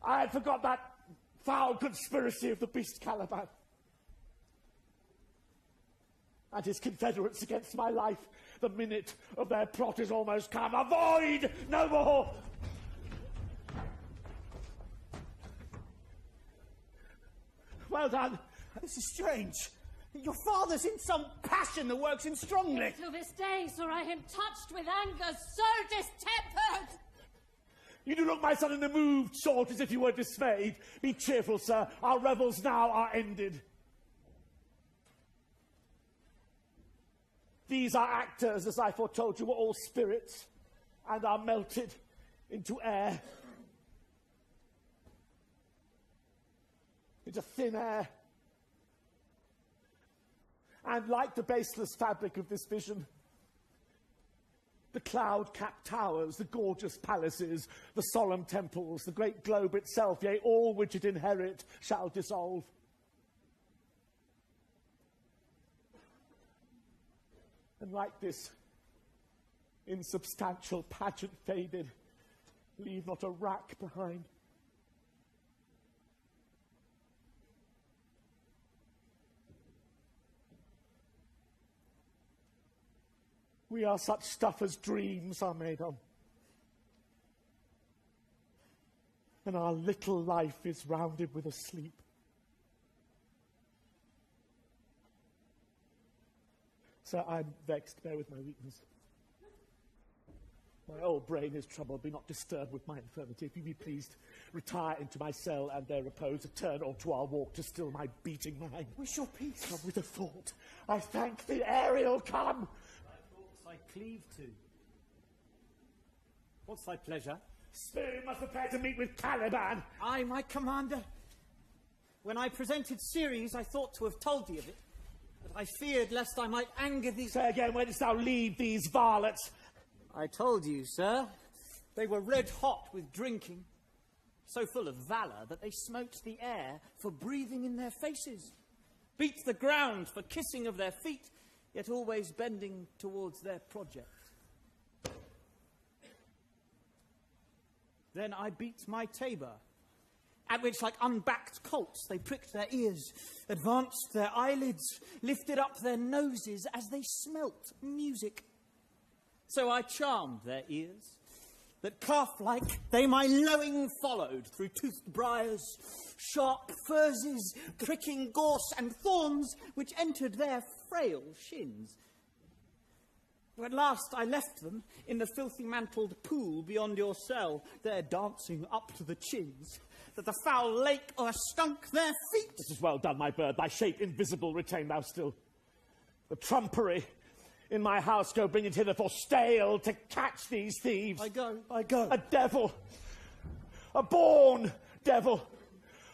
I had forgot that foul conspiracy of the beast Caliban and his confederates against my life. The minute of their plot is almost come. Avoid no more! Well done. This is strange. Your father's in some passion that works him strongly. To this day saw I him touched with anger, so distempered. You do look, my son, in a moved sort, as if you were dismayed. Be cheerful, sir. Our revels now are ended. These are actors, as I foretold you, were all spirits, and are melted into air. Into thin air. And like the baseless fabric of this vision, the cloud-capped towers, the gorgeous palaces, the solemn temples, the great globe itself, yea, all which it inherit, shall dissolve. And like this insubstantial pageant faded, leave not a rack behind. We are such stuff as dreams are made of. And our little life is rounded with a sleep. Sir, I'm vexed. Bear with my weakness. My old brain is troubled. Be not disturbed with my infirmity. If you be pleased, retire into my cell and there repose. A turn or two I'll walk to still my beating mind. Wish your peace. Come with a thought. I thank thee, Ariel, come! Thy thoughts I cleave to. What's thy pleasure? Still must prepare to meet with Caliban. Aye, my commander. When I presented Ceres, I thought to have told thee of it, but I feared lest I might anger thee. Say again, where didst thou leave these varlets? I told you, sir. They were red hot with drinking, so full of valour that they smote the air for breathing in their faces, beat the ground for kissing of their feet, yet always bending towards their project. Then I beat my tabor, at which, like unbacked colts, they pricked their ears, advanced their eyelids, lifted up their noses as they smelt music. So I charmed their ears, that calf-like they my lowing followed through toothed briars, sharp furzes, pricking gorse and thorns, which entered their frail shins. At last I left them in the filthy-mantled pool beyond your cell, there dancing up to the chins, that the foul lake o'erstunk their feet. This is well done, my bird. Thy shape invisible retain thou still. The trumpery in my house go bring it hither for stale to catch these thieves. I go. A devil, a born devil,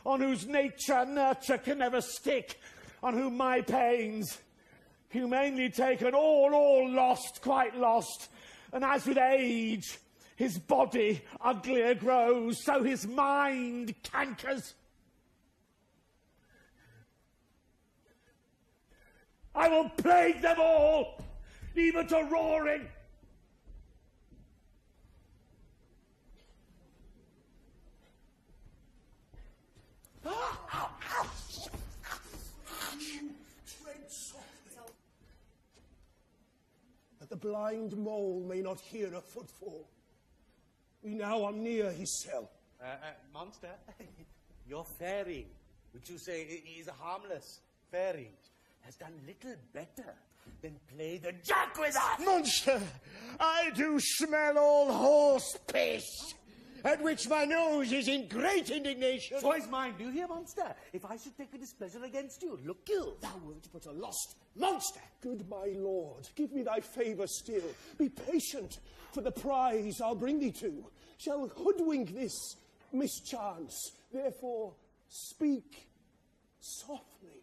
on whose nature nurture can never stick, on whom my pains, humanely taken, all lost, quite lost. And as with age his body uglier grows, so his mind cankers. I will plague them all, even to roaring. Tread softly, that the blind mole may not hear a footfall. We now are near his cell. Monster, your fairy, which you say is harmless fairy, has done little better than play the jack with us. Monster, I do smell all horse piss, at which my nose is in great indignation. So is mine. Do you hear, monster? If I should take a displeasure against you, look you. Thou wert but a lost monster. Good my lord, give me thy favour still. Be patient, for the prize I'll bring thee to shall hoodwink this mischance. Therefore, speak softly.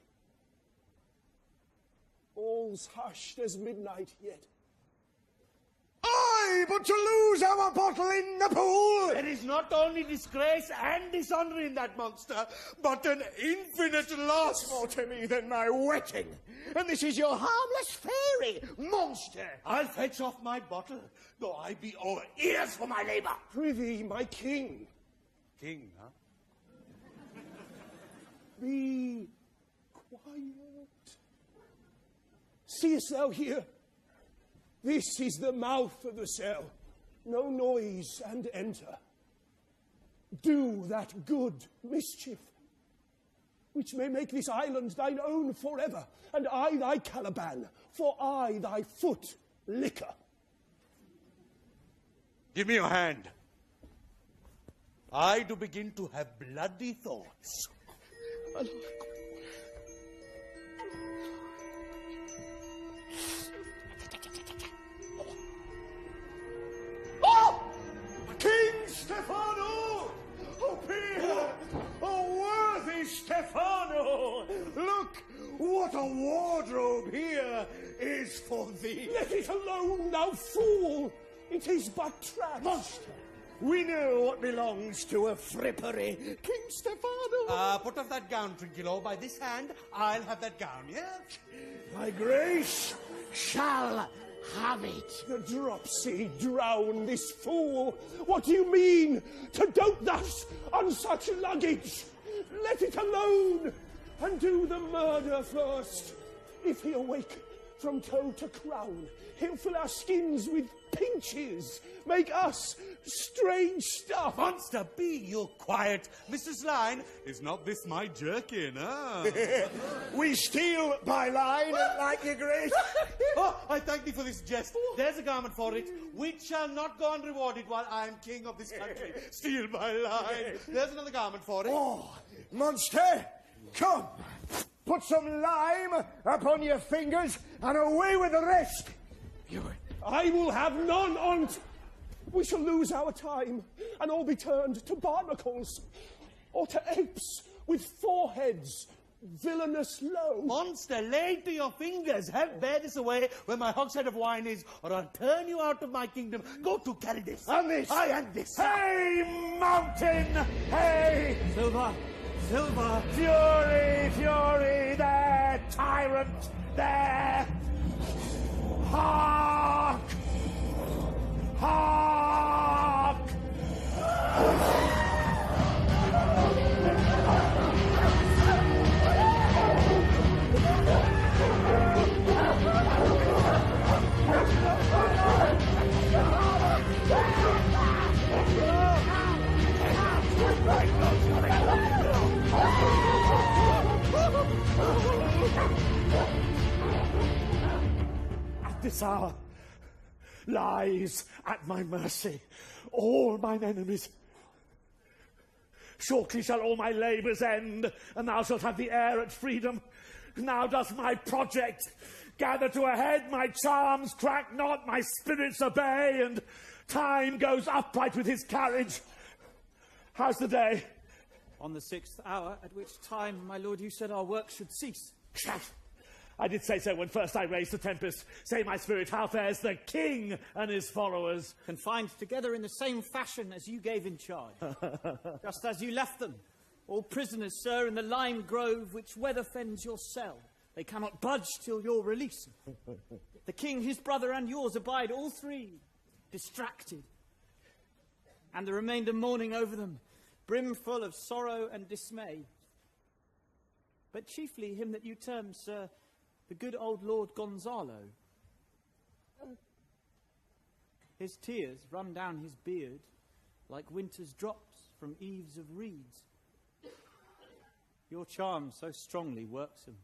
All's hushed as midnight yet. Aye, but to lose our bottle in the pool! There is not only disgrace and dishonour in that, monster, But an infinite loss more to me than my wetting. And this is your harmless fairy, monster. I'll fetch off my bottle, though I be all ears for my labour. Prithee, my king, King, huh? be quiet. Seest thou here? This is the mouth of the cell. No noise, and enter. Do that good mischief, which may make this island thine own forever, and I thy Caliban, for I thy foot liquor. Give me your hand. I do begin to have bloody thoughts. King Stefano! Oh, Peter! Oh, worthy Stefano! Look, what a wardrobe here is for thee! Let it alone, thou fool! It is but trash. Monster! We know what belongs to a frippery. King Stefano! Put off that gown, Trinculo. By this hand, I'll have that gown, yes? My grace shall have it. The dropsy drown this fool. What do you mean to dote thus on such luggage? Let it alone, and do the murder first. If he awake from toe to crown, he'll fill our skins with pinches, make us strange stuff. Monster, be you quiet. Mrs. Line, is not this my jerkin, We steal by line, like your grace. Oh, I thank thee for this jest. There's a garment for it, which shall not go unrewarded while I am king of this country. Steal by line. There's another garment for it. Oh, monster, come. Put some lime upon your fingers and away with the rest. I will have none on't. We shall lose our time and all be turned to barnacles or to apes with foreheads villainous low. Monster, lay to your fingers. Bear this away where my hogshead of wine is, or I'll turn you out of my kingdom. Go to carry this. And this. I and this. Hey, mountain! Hey! Silver! Silver! Fury, fury, there, tyrant, there! Hark! Hark! At this hour lies at my mercy all mine enemies. Shortly shall all my labours end, and thou shalt have the air at freedom. Now does my project gather to a head, my charms crack not, my spirits obey, and time goes upright with his carriage. How's the day? On the 6th hour, at which time, my lord, you said our work should cease. I did say so when first I raised the Tempest. Say, my spirit, how fares the king and his followers? Confined together in the same fashion as you gave in charge. Just as you left them. All prisoners, sir, in the lime grove which weather fends your cell. They cannot budge till your release. The king, his brother, and yours abide, all three, distracted. And the remainder mourning over them, brimful of sorrow and dismay. But chiefly him that you term, sir, the good old Lord Gonzalo. His tears run down his beard like winter's drops from eaves of reeds. Your charm so strongly works him,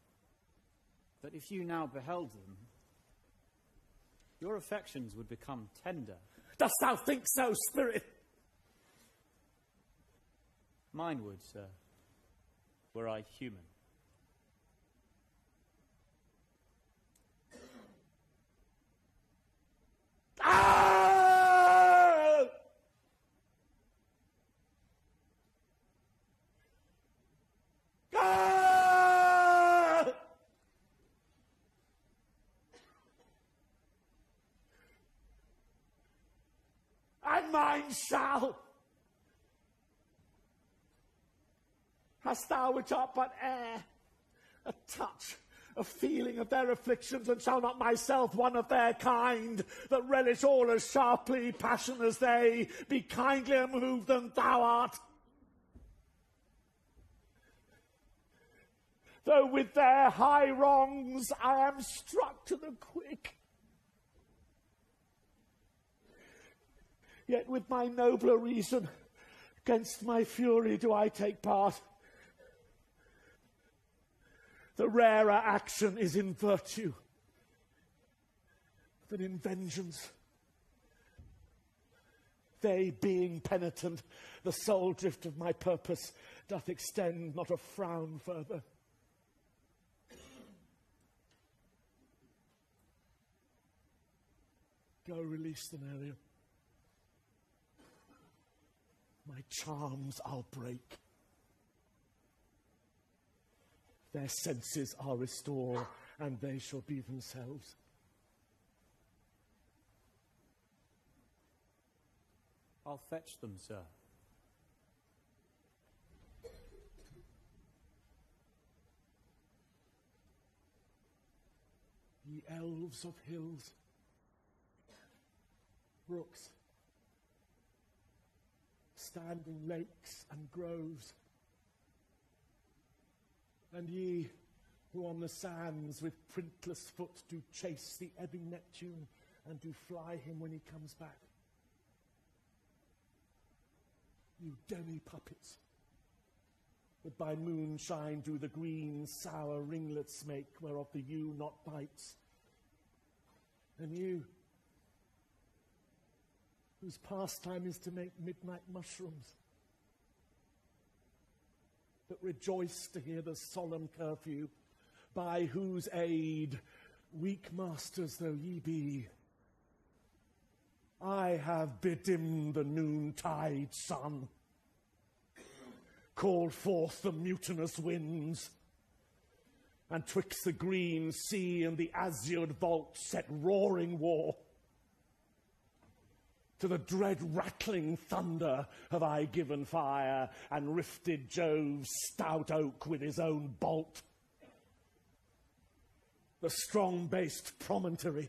that if you now beheld them, your affections would become tender. Dost thou think so, spirit? Mine would, sir, were I human. Ah! Ah! And mine shall. Hast thou which art but air, a touch, a feeling of their afflictions, and shall not myself, one of their kind, that relish all as sharply passion as they, be kindlier moved than thou art? Though with their high wrongs I am struck to the quick, yet with my nobler reason, against my fury do I take part. The rarer action is in virtue than in vengeance. They being penitent, the sole drift of my purpose doth extend not a frown further. Go release them, Ariel. My charms I'll break. Their senses I'll restore, and they shall be themselves. I'll fetch them, sir. Ye elves of hills, brooks, standing lakes and groves, and ye who on the sands with printless foot do chase the ebbing Neptune and do fly him when he comes back. You demi-puppets, that by moonshine do the green sour ringlets make, whereof the ewe not bites. And you, whose pastime is to make midnight mushrooms, that rejoice to hear the solemn curfew, by whose aid, weak masters though ye be, I have bedimmed the noontide sun, called forth the mutinous winds, and twixt the green sea and the azured vault set roaring war. To the dread rattling thunder have I given fire, and rifted Jove's stout oak with his own bolt. The strong-based promontory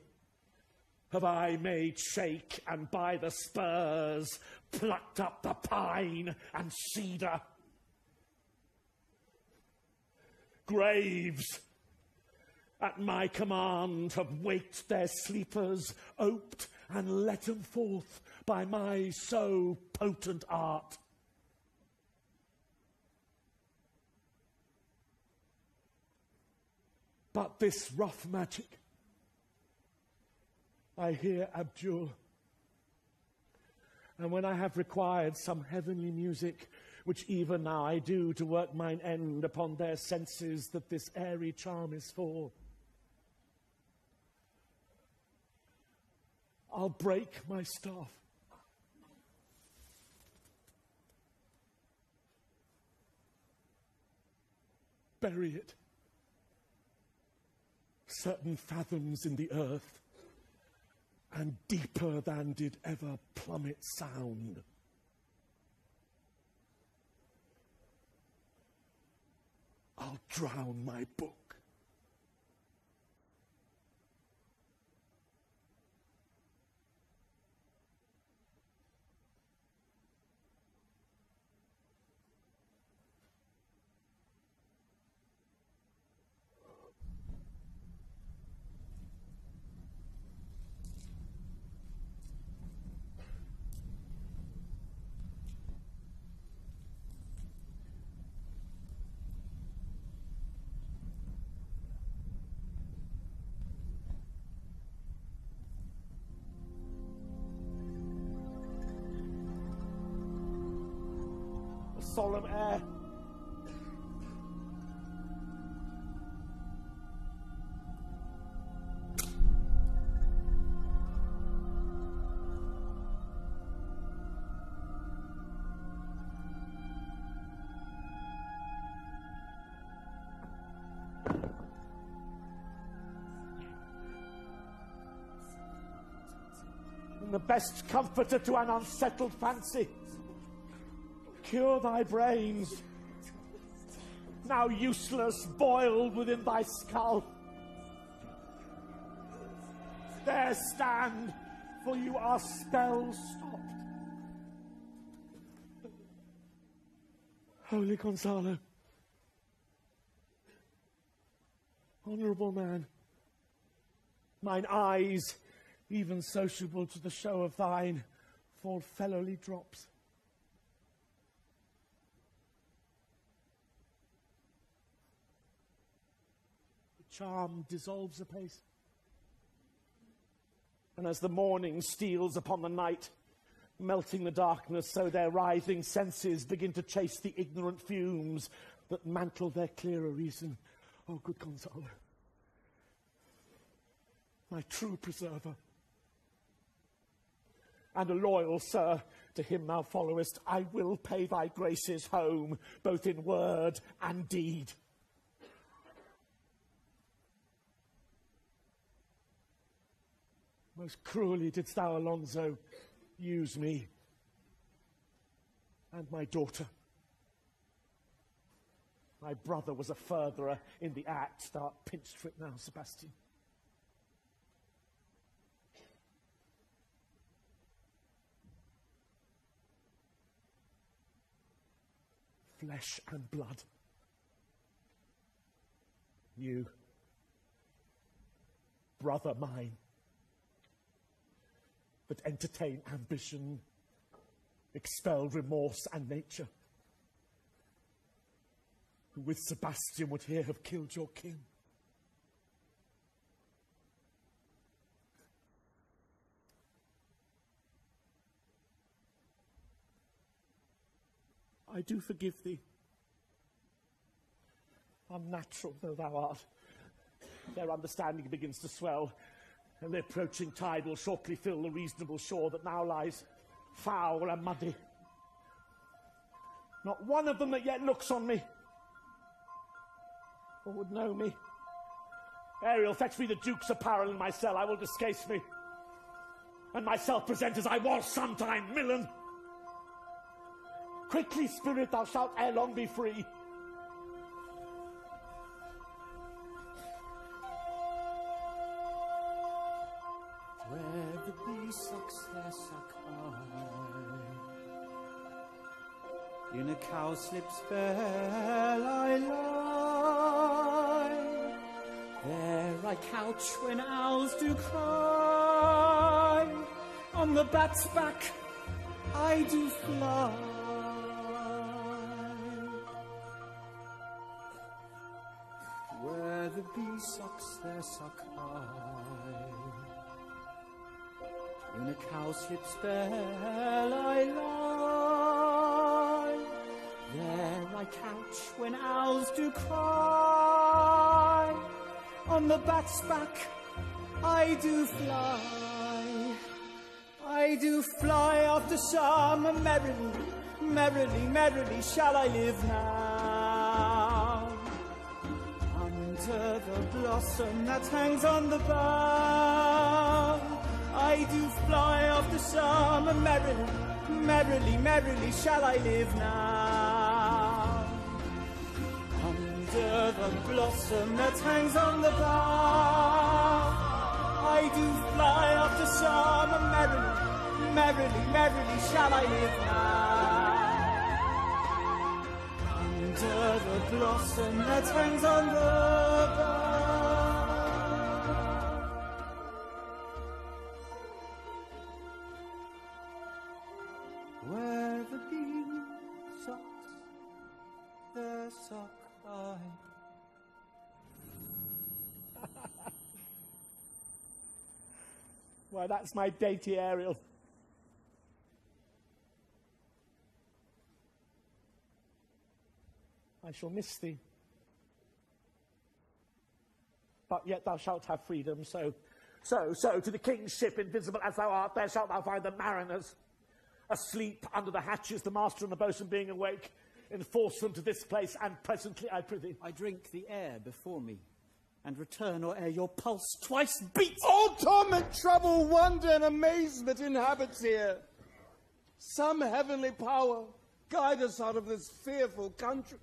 have I made shake, and by the spurs plucked up the pine and cedar. Graves, at my command, have waked their sleepers, oped and let 'em forth by my so potent art. But this rough magic I here abjure, and when I have required some heavenly music, which even now I do to work mine end upon their senses that this airy charm is for, I'll break my staff. Bury it certain fathoms in the earth, and deeper than did ever plummet sound. I'll drown my book. Solemn air. And the best comforter to an unsettled fancy. Cure thy brains, now useless, boiled within thy skull. There stand, for you are spell stopped. Holy Gonzalo, honourable man, mine eyes, even sociable to the show of thine, fall fellowly drops. Charm dissolves apace, and as the morning steals upon the night, melting the darkness, so their writhing senses begin to chase the ignorant fumes that mantle their clearer reason. Oh, good Gonzalo, my true preserver, and a loyal sir, to him thou followest, I will pay thy graces home, both in word and deed. Most cruelly didst thou, Alonso, use me and my daughter. My brother was a furtherer in the act. Thou art pinched for it now, Sebastian. Flesh and blood. You, brother mine, but entertain ambition expelled remorse and nature, who with Sebastian would here have killed your king. I do forgive thee. Unnatural though thou art, their understanding begins to swell, and the approaching tide will shortly fill the reasonable shore that now lies foul and muddy. Not one of them that yet looks on me, or would know me. Ariel, fetch me the Duke's apparel in my cell. I will discase me, and myself present as I was sometime, villain. Quickly, spirit, thou shalt ere long be free. Where the bee sucks, there suck I. In a cowslip's bell I lie. There I couch when owls do cry. On the bat's back I do fly. Where the bee sucks, there suck I. In a cowslip's bell I lie. There I couch when owls do cry. On the bat's back I do fly. I do fly after summer merrily, merrily, merrily shall I live now. Under the blossom that hangs on the bough, I do fly after summer merrily, merrily, merrily shall I live now. Under the blossom that hangs on the bough, I do fly after summer merrily, merrily, merrily shall I live now. Under the blossom that hangs on the bough. Where the bee sucks, there suck I. Why, that's my dainty Ariel. I shall miss thee. But yet thou shalt have freedom, so, to the king's ship, invisible as thou art, there shalt thou find the mariners. Asleep under the hatches, the master and the boatswain being awake, enforce them to this place, and presently, I prithee. I drink the air before me, and return or ere your pulse twice beats. All torment, trouble, wonder, and amazement inhabits here. Some heavenly power guide us out of this fearful country.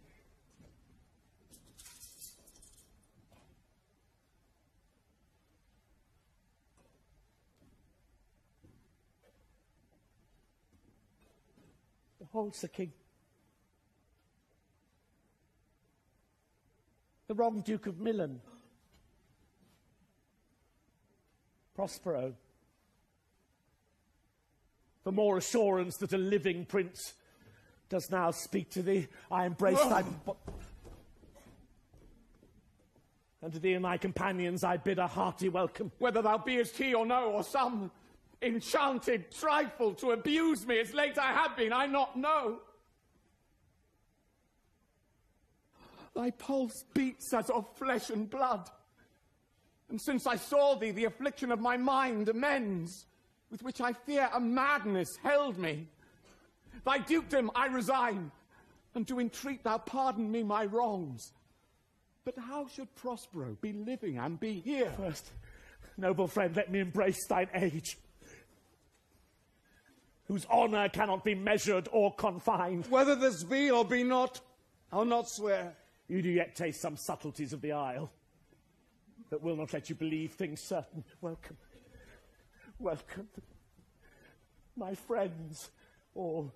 Behold, Sir King. The wrong Duke of Milan. Prospero. For more assurance that a living prince does now speak to thee, I embrace thy... And to thee and thy companions I bid a hearty welcome. Whether thou beest he or no, or some enchanted trifle to abuse me as late I have been, I not know. Thy pulse beats as of flesh and blood. And since I saw thee, the affliction of my mind amends, with which I fear a madness held me. Thy dukedom I resign, and do entreat thou pardon me my wrongs. But how should Prospero be living and be here? First, noble friend, let me embrace thine age, whose honour cannot be measured or confined. Whether this be or be not, I'll not swear. You do yet taste some subtleties of the isle that will not let you believe things certain. Welcome. Welcome. My friends, all.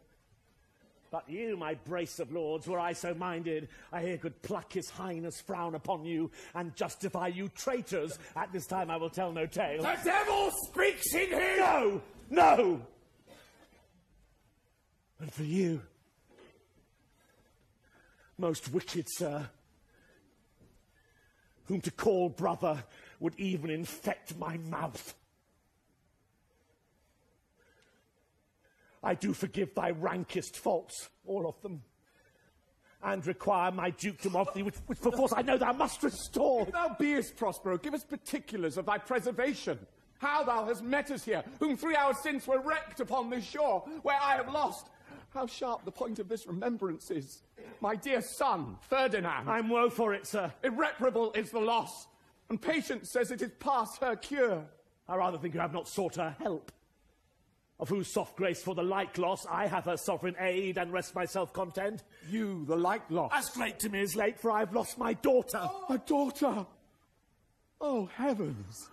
But you, my brace of lords, were I so minded, I here could pluck his highness frown upon you and justify you traitors. At this time I will tell no tale. The devil speaks in him! No! No! And for you, most wicked sir, whom to call brother would even infect my mouth. I do forgive thy rankest faults, all of them, and require my dukedom of thee, which perforce I know thou must restore. Thou beest, Prospero, give us particulars of thy preservation. How thou hast met us here, whom 3 hours since were wrecked upon this shore, where I have lost. How sharp the point of this remembrance is. My dear son, Ferdinand. I'm woe for it, sir. Irreparable is the loss, and Patience says it is past her cure. I rather think you have not sought her help, of whose soft grace for the like loss I have her sovereign aid, and rest myself content. You, the like loss? As late to me as late, for I've lost my daughter. A daughter? Oh, heavens!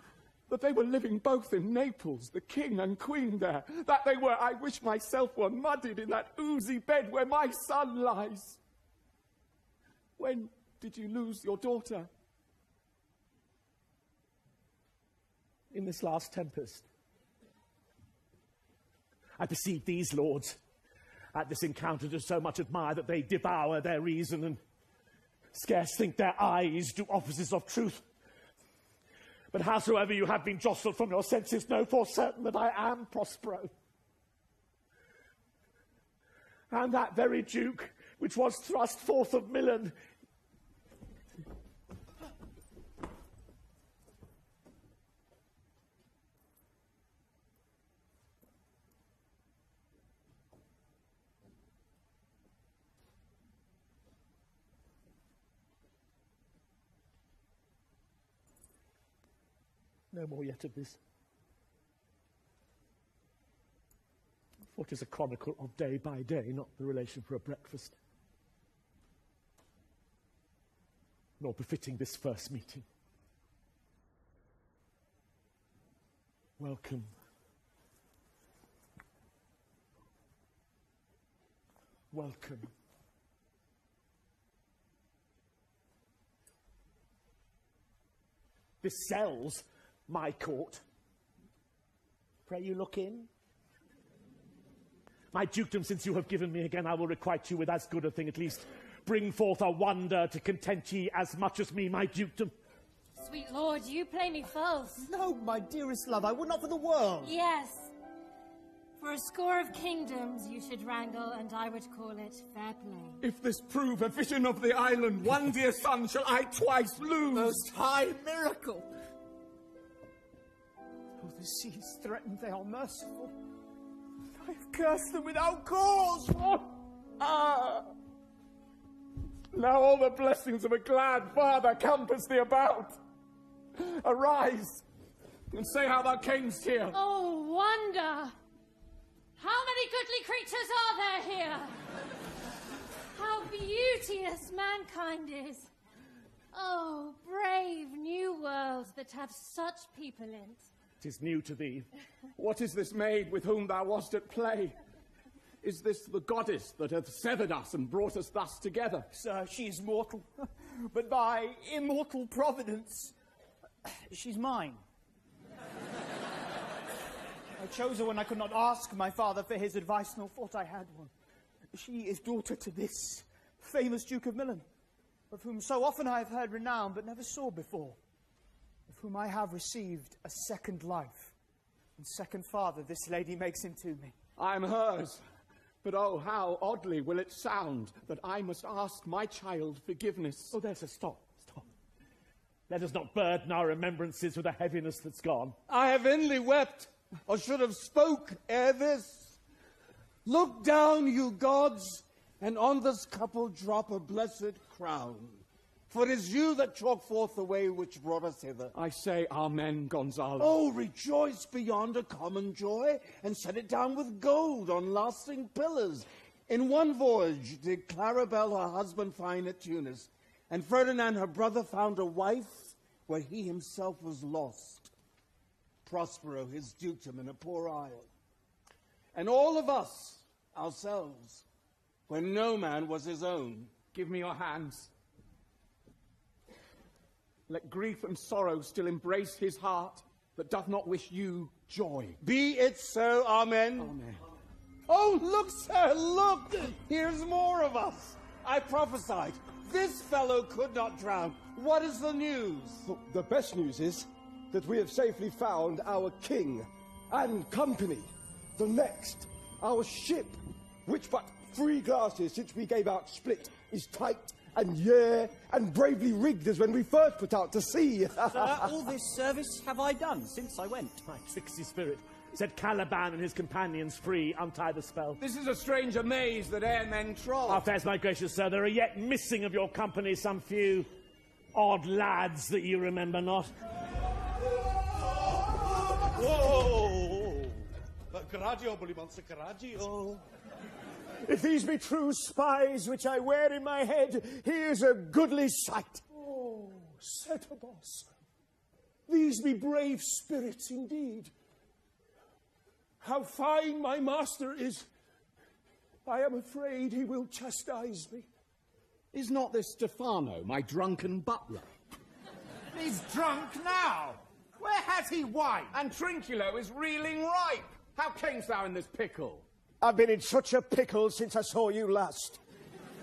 That they were living both in Naples, the king and queen there. That they were, I wish myself were muddied in that oozy bed where my son lies. When did you lose your daughter? In this last tempest. I perceive these lords at this encounter do so much admire that they devour their reason and scarce think their eyes do offices of truth. But howsoever you have been jostled from your senses, know for certain that I am Prospero. And that very duke which was thrust forth of Milan. No more yet of this. For 'tis a chronicle of day by day, not the relation for a breakfast. Nor befitting this first meeting. Welcome. Welcome. This cell's my court. Pray you look in. My dukedom, since you have given me again, I will requite you with as good a thing, at least. Bring forth a wonder to content ye as much as me, my dukedom. Sweet lord, you play me false. No, my dearest love, I would not for the world. Yes. For a score of kingdoms you should wrangle, and I would call it fair play. If this prove a vision of the island, one dear son shall I twice lose. Most high miracle. Oh, the seas threaten, they are merciful. I have cursed them without cause. Now all the blessings of a glad father compass thee about. Arise, and say how thou camest here. Oh, wonder! How many goodly creatures are there here? How beauteous mankind is! Oh, brave new world that have such people in't. 'Tis new to thee. What is this maid with whom thou wast at play? Is this the goddess that hath severed us and brought us thus together? Sir, she is mortal, but by immortal providence, she's mine. I chose her when I could not ask my father for his advice, nor thought I had one. She is daughter to this famous Duke of Milan, of whom so often I have heard renown, but never saw before, of whom I have received a second life, and second father this lady makes him to me. I am hers, but oh, how oddly will it sound that I must ask my child forgiveness. Oh, there's a stop. Let us not burden our remembrances with a heaviness that's gone. I have inly wept, or should have spoke ere this. Look down, you gods, and on this couple drop a blessed crown. For it is you that chalk forth the way which brought us hither. I say amen, Gonzalo. Oh, rejoice beyond a common joy, and set it down with gold on lasting pillars. In one voyage did Claribel her husband find at Tunis, and Ferdinand her brother found a wife where he himself was lost. Prospero his dukedom in a poor isle. And all of us, ourselves, where no man was his own. Give me your hands. Let grief and sorrow still embrace his heart that doth not wish you joy. Be it so, amen. Amen. Oh, look, sir, look! Here's more of us. I prophesied. This fellow could not drown. What is the news? Look, the best news is that we have safely found our king and company. The next, our ship, which but 3 glasses since we gave out split, is tight and and bravely rigged as when we first put out to sea. Sir, all this service have I done since I went. My tricksy spirit. Set Caliban and his companions free, untie the spell. This is a strange amaze that airmen troll. Our fares, my gracious sir, there are yet missing of your company some few odd lads that you remember not. Whoa! Coraggio, Bulimonsa, coraggio. If these be true spies which I wear in my head, here's a goodly sight. Oh, Setebos, these be brave spirits indeed. How fine my master is. I am afraid he will chastise me. Is not this Stefano, my drunken butler? He's drunk now. Where has he wine? And Trinculo is reeling ripe. How camest thou in this pickle? I've been in such a pickle since I saw you last,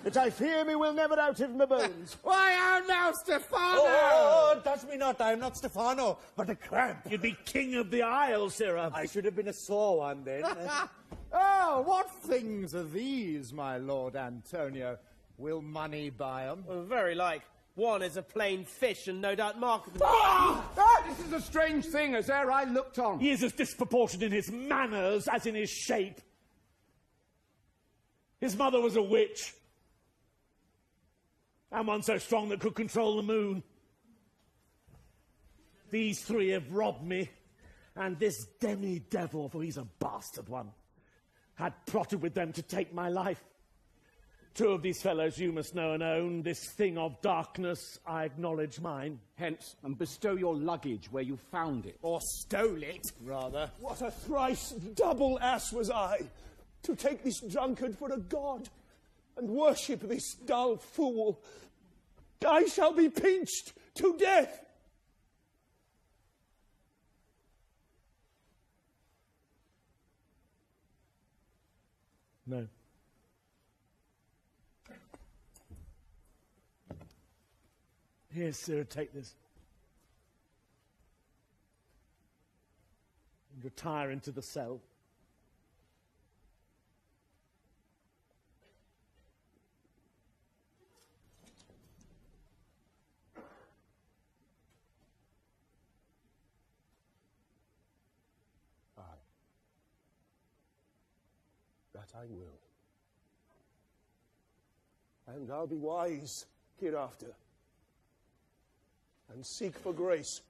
that I fear me will never out of my bones. Why, how now, Stefano? Oh, touch me not. I am not Stefano, but a cramp. You'd be king of the Isle, sirrah. I should have been a sore one then. Oh, what things are these, my Lord Antonio? Will money buy 'em? Well, very like. One is a plain fish and no doubt marketable. This is a strange thing, as ere I looked on. He is as disproportioned in his manners as in his shape. His mother was a witch, and one so strong that could control the moon. These 3 have robbed me, and this demi-devil, for he's a bastard one, had plotted with them to take my life. 2 of these fellows you must know and own. This thing of darkness, I acknowledge mine. Hence, and bestow your luggage where you found it. Or stole it, rather. What a thrice double ass was I, to take this drunkard for a god, and worship this dull fool. I shall be pinched to death. No. Here, sir, take this. And retire into the cell. Aye. That I will. And I'll be wise hereafter, and seek for grace.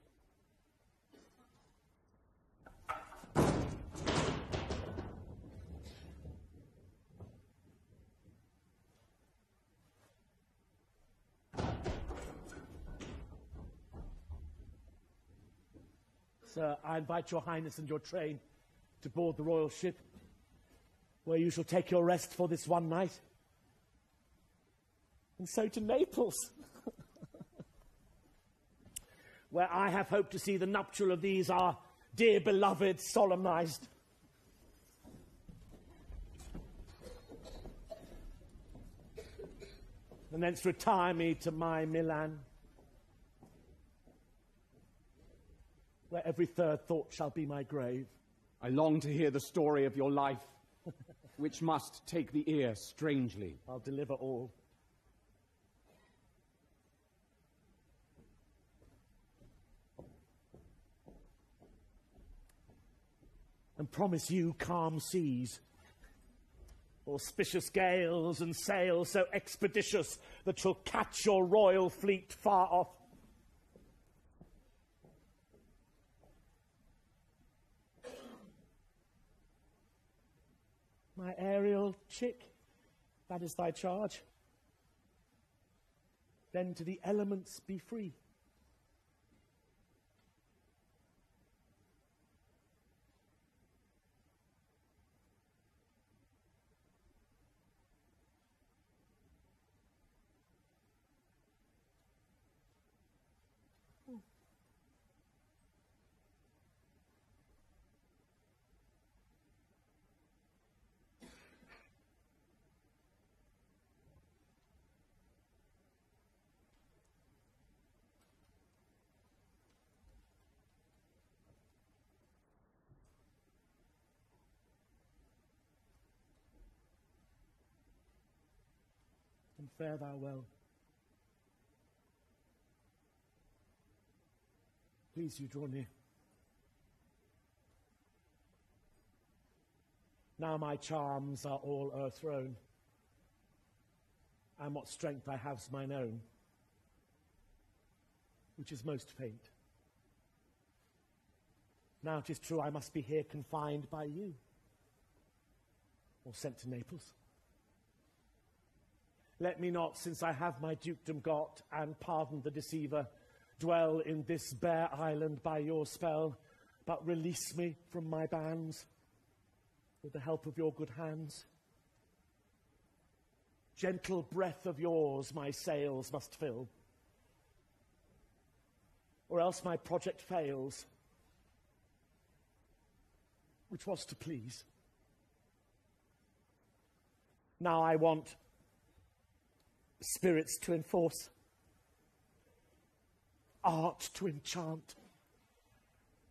Sir, I invite your highness and your train to board the royal ship, where you shall take your rest for this one night. And so to Naples, where I have hoped to see the nuptial of these our dear beloveds solemnized. And thence retire me to my Milan, where every third thought shall be my grave. I long to hear the story of your life, which must take the ear strangely. I'll deliver all. And promise you calm seas, auspicious gales and sails so expeditious that shall catch your royal fleet far off. My aerial chick, that is thy charge. Then to the elements be free. and fare thou well. Please you draw near. Now my charms are all o'erthrown, and what strength I have's mine own, which is most faint. Now 'tis true I must be here confined by you, or sent to Naples. Let me not, since I have my dukedom got, and pardoned the deceiver, dwell in this bare island by your spell, but release me from my bands, with the help of your good hands. Gentle breath of yours my sails must fill, or else my project fails, which was to please. Now I want spirits to enforce, art to enchant,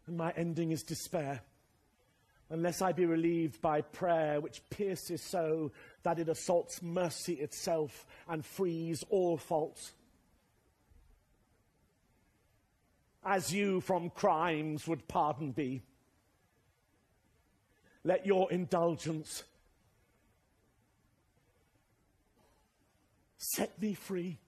and my ending is despair, unless I be relieved by prayer, which pierces so that it assaults mercy itself and frees all faults. As you from crimes would pardon be, let your indulgence set me free.